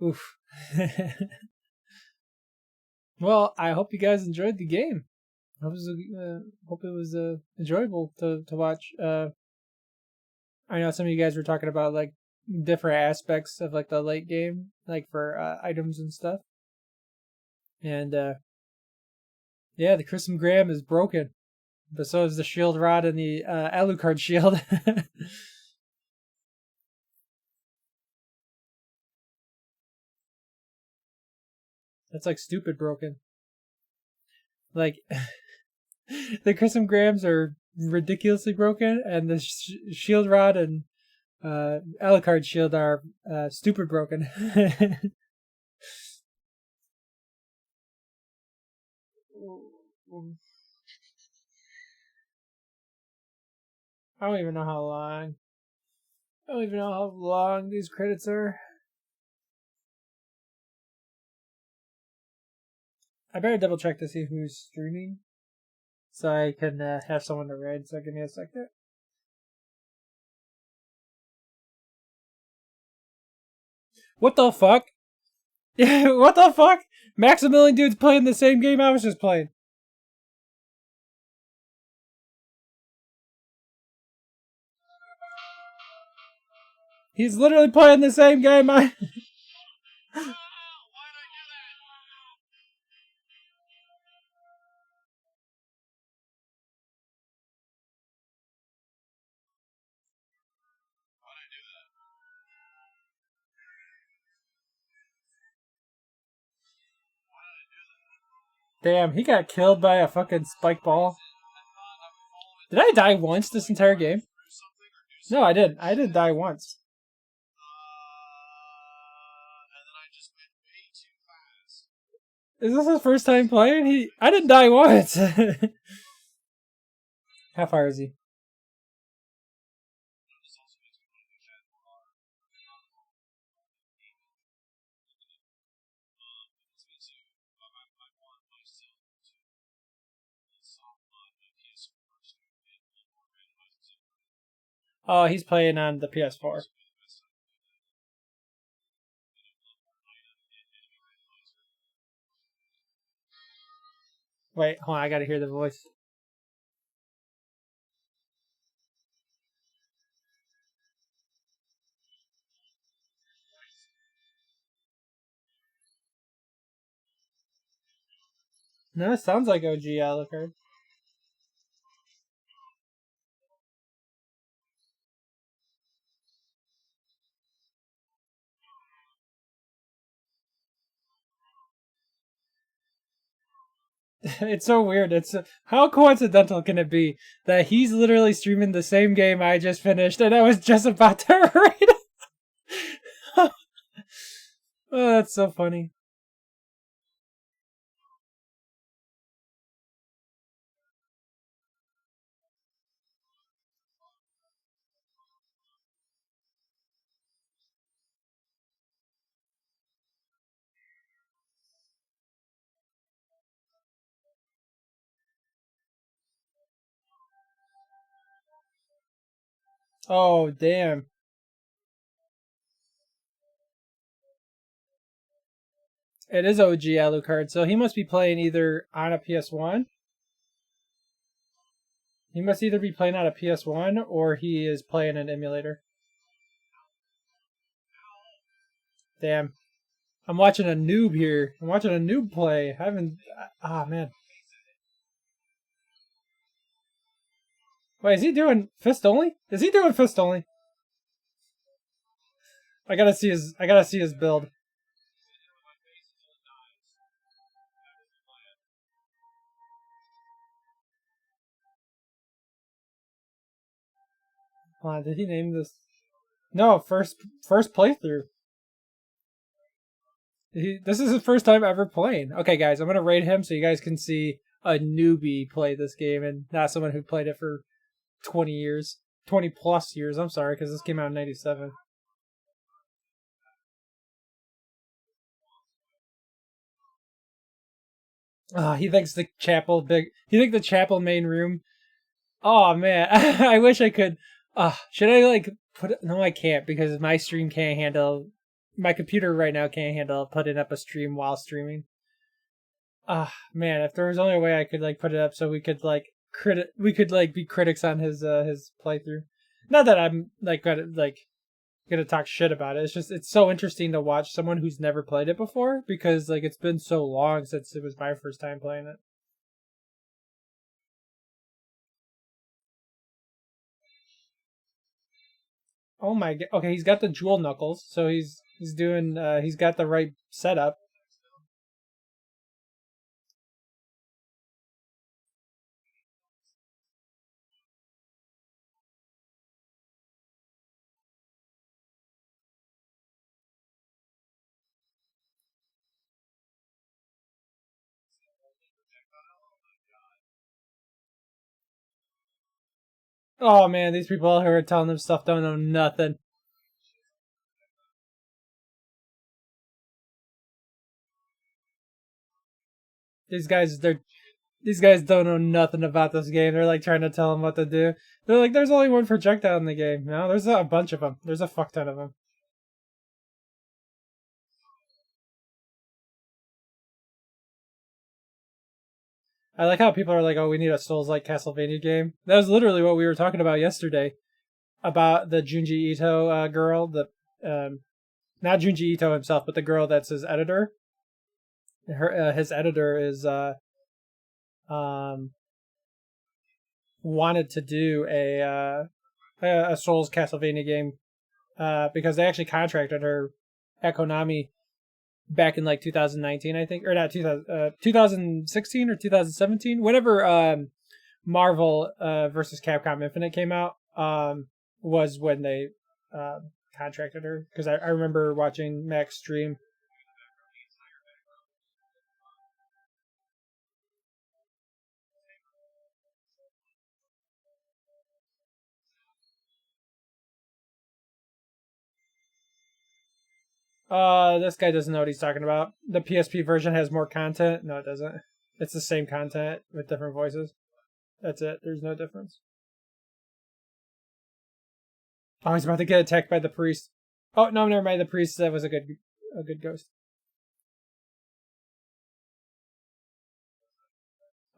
oof. Well, I hope you guys enjoyed the game. Hope it was enjoyable to watch. I know some of you guys were talking about like different aspects of like the late game, like for items and stuff. And yeah, the Crism is broken, but so is the shield rod and the Alucard shield. That's like stupid broken. Like the Crism are ridiculously broken, and the shield rod and Alucard shield are stupid broken. I don't even know how long. I don't even know how long these credits are. I better double check to see who's streaming, so I can have someone to raid. So give me a second. What the fuck? What the fuck? Maximilian dude's playing the same game I was just playing. He's literally playing the same game I... Damn, he got killed by a fucking spike ball. Did I die once this entire game? No, I didn't. I didn't die once. Is this his first time playing? I didn't die once. How far is he? Oh, he's playing on the PS4. Wait, hold on, I gotta hear the voice. No, it sounds like OG Alucard. It's so weird. It's how coincidental can it be that he's literally streaming the same game I just finished, and I was just about to raid. Oh, that's so funny. Oh damn! It is OG Alucard, so he must be playing either on a PS1. He must either be playing on a PS1 or he is playing an emulator. Damn. I'm watching a noob here. I'm watching a noob play. I haven't. Ah, man. Wait, is he doing fist only? Is he doing fist only? I gotta see his. I gotta see his build. Hold on, did he name this? No, first playthrough. This is his first time ever playing. Okay, guys, I'm gonna rate him so you guys can see a newbie play this game and not someone who played it for 20 years, 20 plus years. I'm sorry, because this came out in '97. He thinks the chapel big. He think the chapel main room. Oh man, I wish I could. Should I like put it? No, I can't because my stream can't handle. My computer right now can't handle putting up a stream while streaming. Man, if there was only a way I could like put it up so we could like we could like be critics on his playthrough. Not that I'm gonna talk shit about it. It's just it's so interesting to watch someone who's never played it before because like it's been so long since it was my first time playing it. Oh my god. Okay, he's got the jewel knuckles, so he's doing he's got the right setup. Oh man, these people who are telling him stuff don't know nothing. These guys these guys don't know nothing about this game. They're like trying to tell him what to do. They're like, there's only one projectile in the game. No, there's a bunch of them. There's a fuck ton of them. I like how people are like, oh, we need a Souls-like Castlevania game. That was literally what we were talking about yesterday. About the Junji Ito girl, not Junji Ito himself, but the girl that's his editor. His editor is um wanted to do a Souls Castlevania game because they actually contracted her at Konami back in like 2019, I think, or not 2016 or 2017, whenever Marvel versus Capcom Infinite came out, was when they contracted her because I remember watching Max stream. This guy doesn't know what he's talking about. The PSP version has more content. No, it doesn't. It's the same content with different voices. That's it. There's no difference. Oh, he's about to get attacked by the priest. Oh no, never mind. The priest that was a good ghost.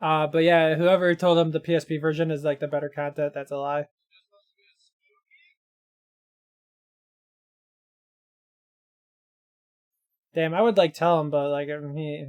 But yeah, whoever told him the PSP version is like the better content, that's a lie. Damn, I would like tell him, but like he.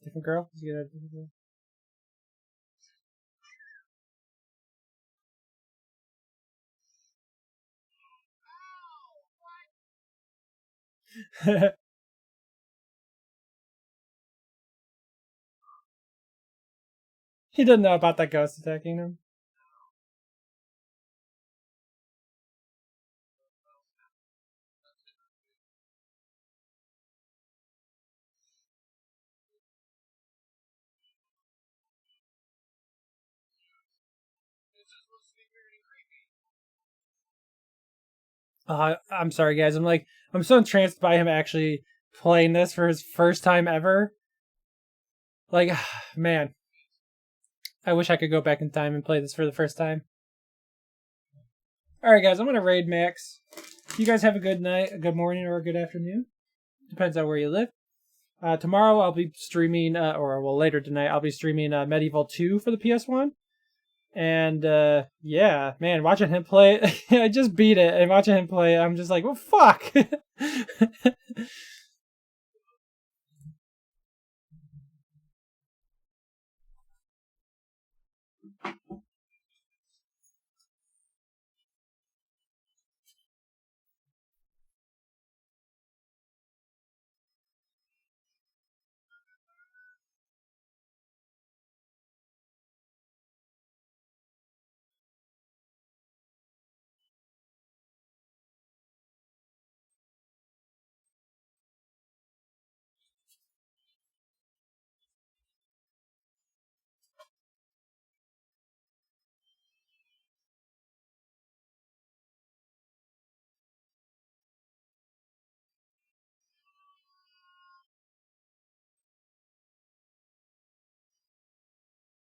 Different girl? Is he gonna different girl? He didn't know about that ghost attacking him. I'm sorry, guys. I'm so entranced by him actually playing this for his first time ever. Like, man, I wish I could go back in time and play this for the first time. Alright, guys, I'm going to raid Max. You guys have a good night, a good morning, or a good afternoon. Depends on where you live. Tomorrow I'll be streaming, later tonight, I'll be streaming Medieval 2 for the PS1. And, yeah, man, watching him play, I just beat it, and watching him play, I'm just like, well, fuck!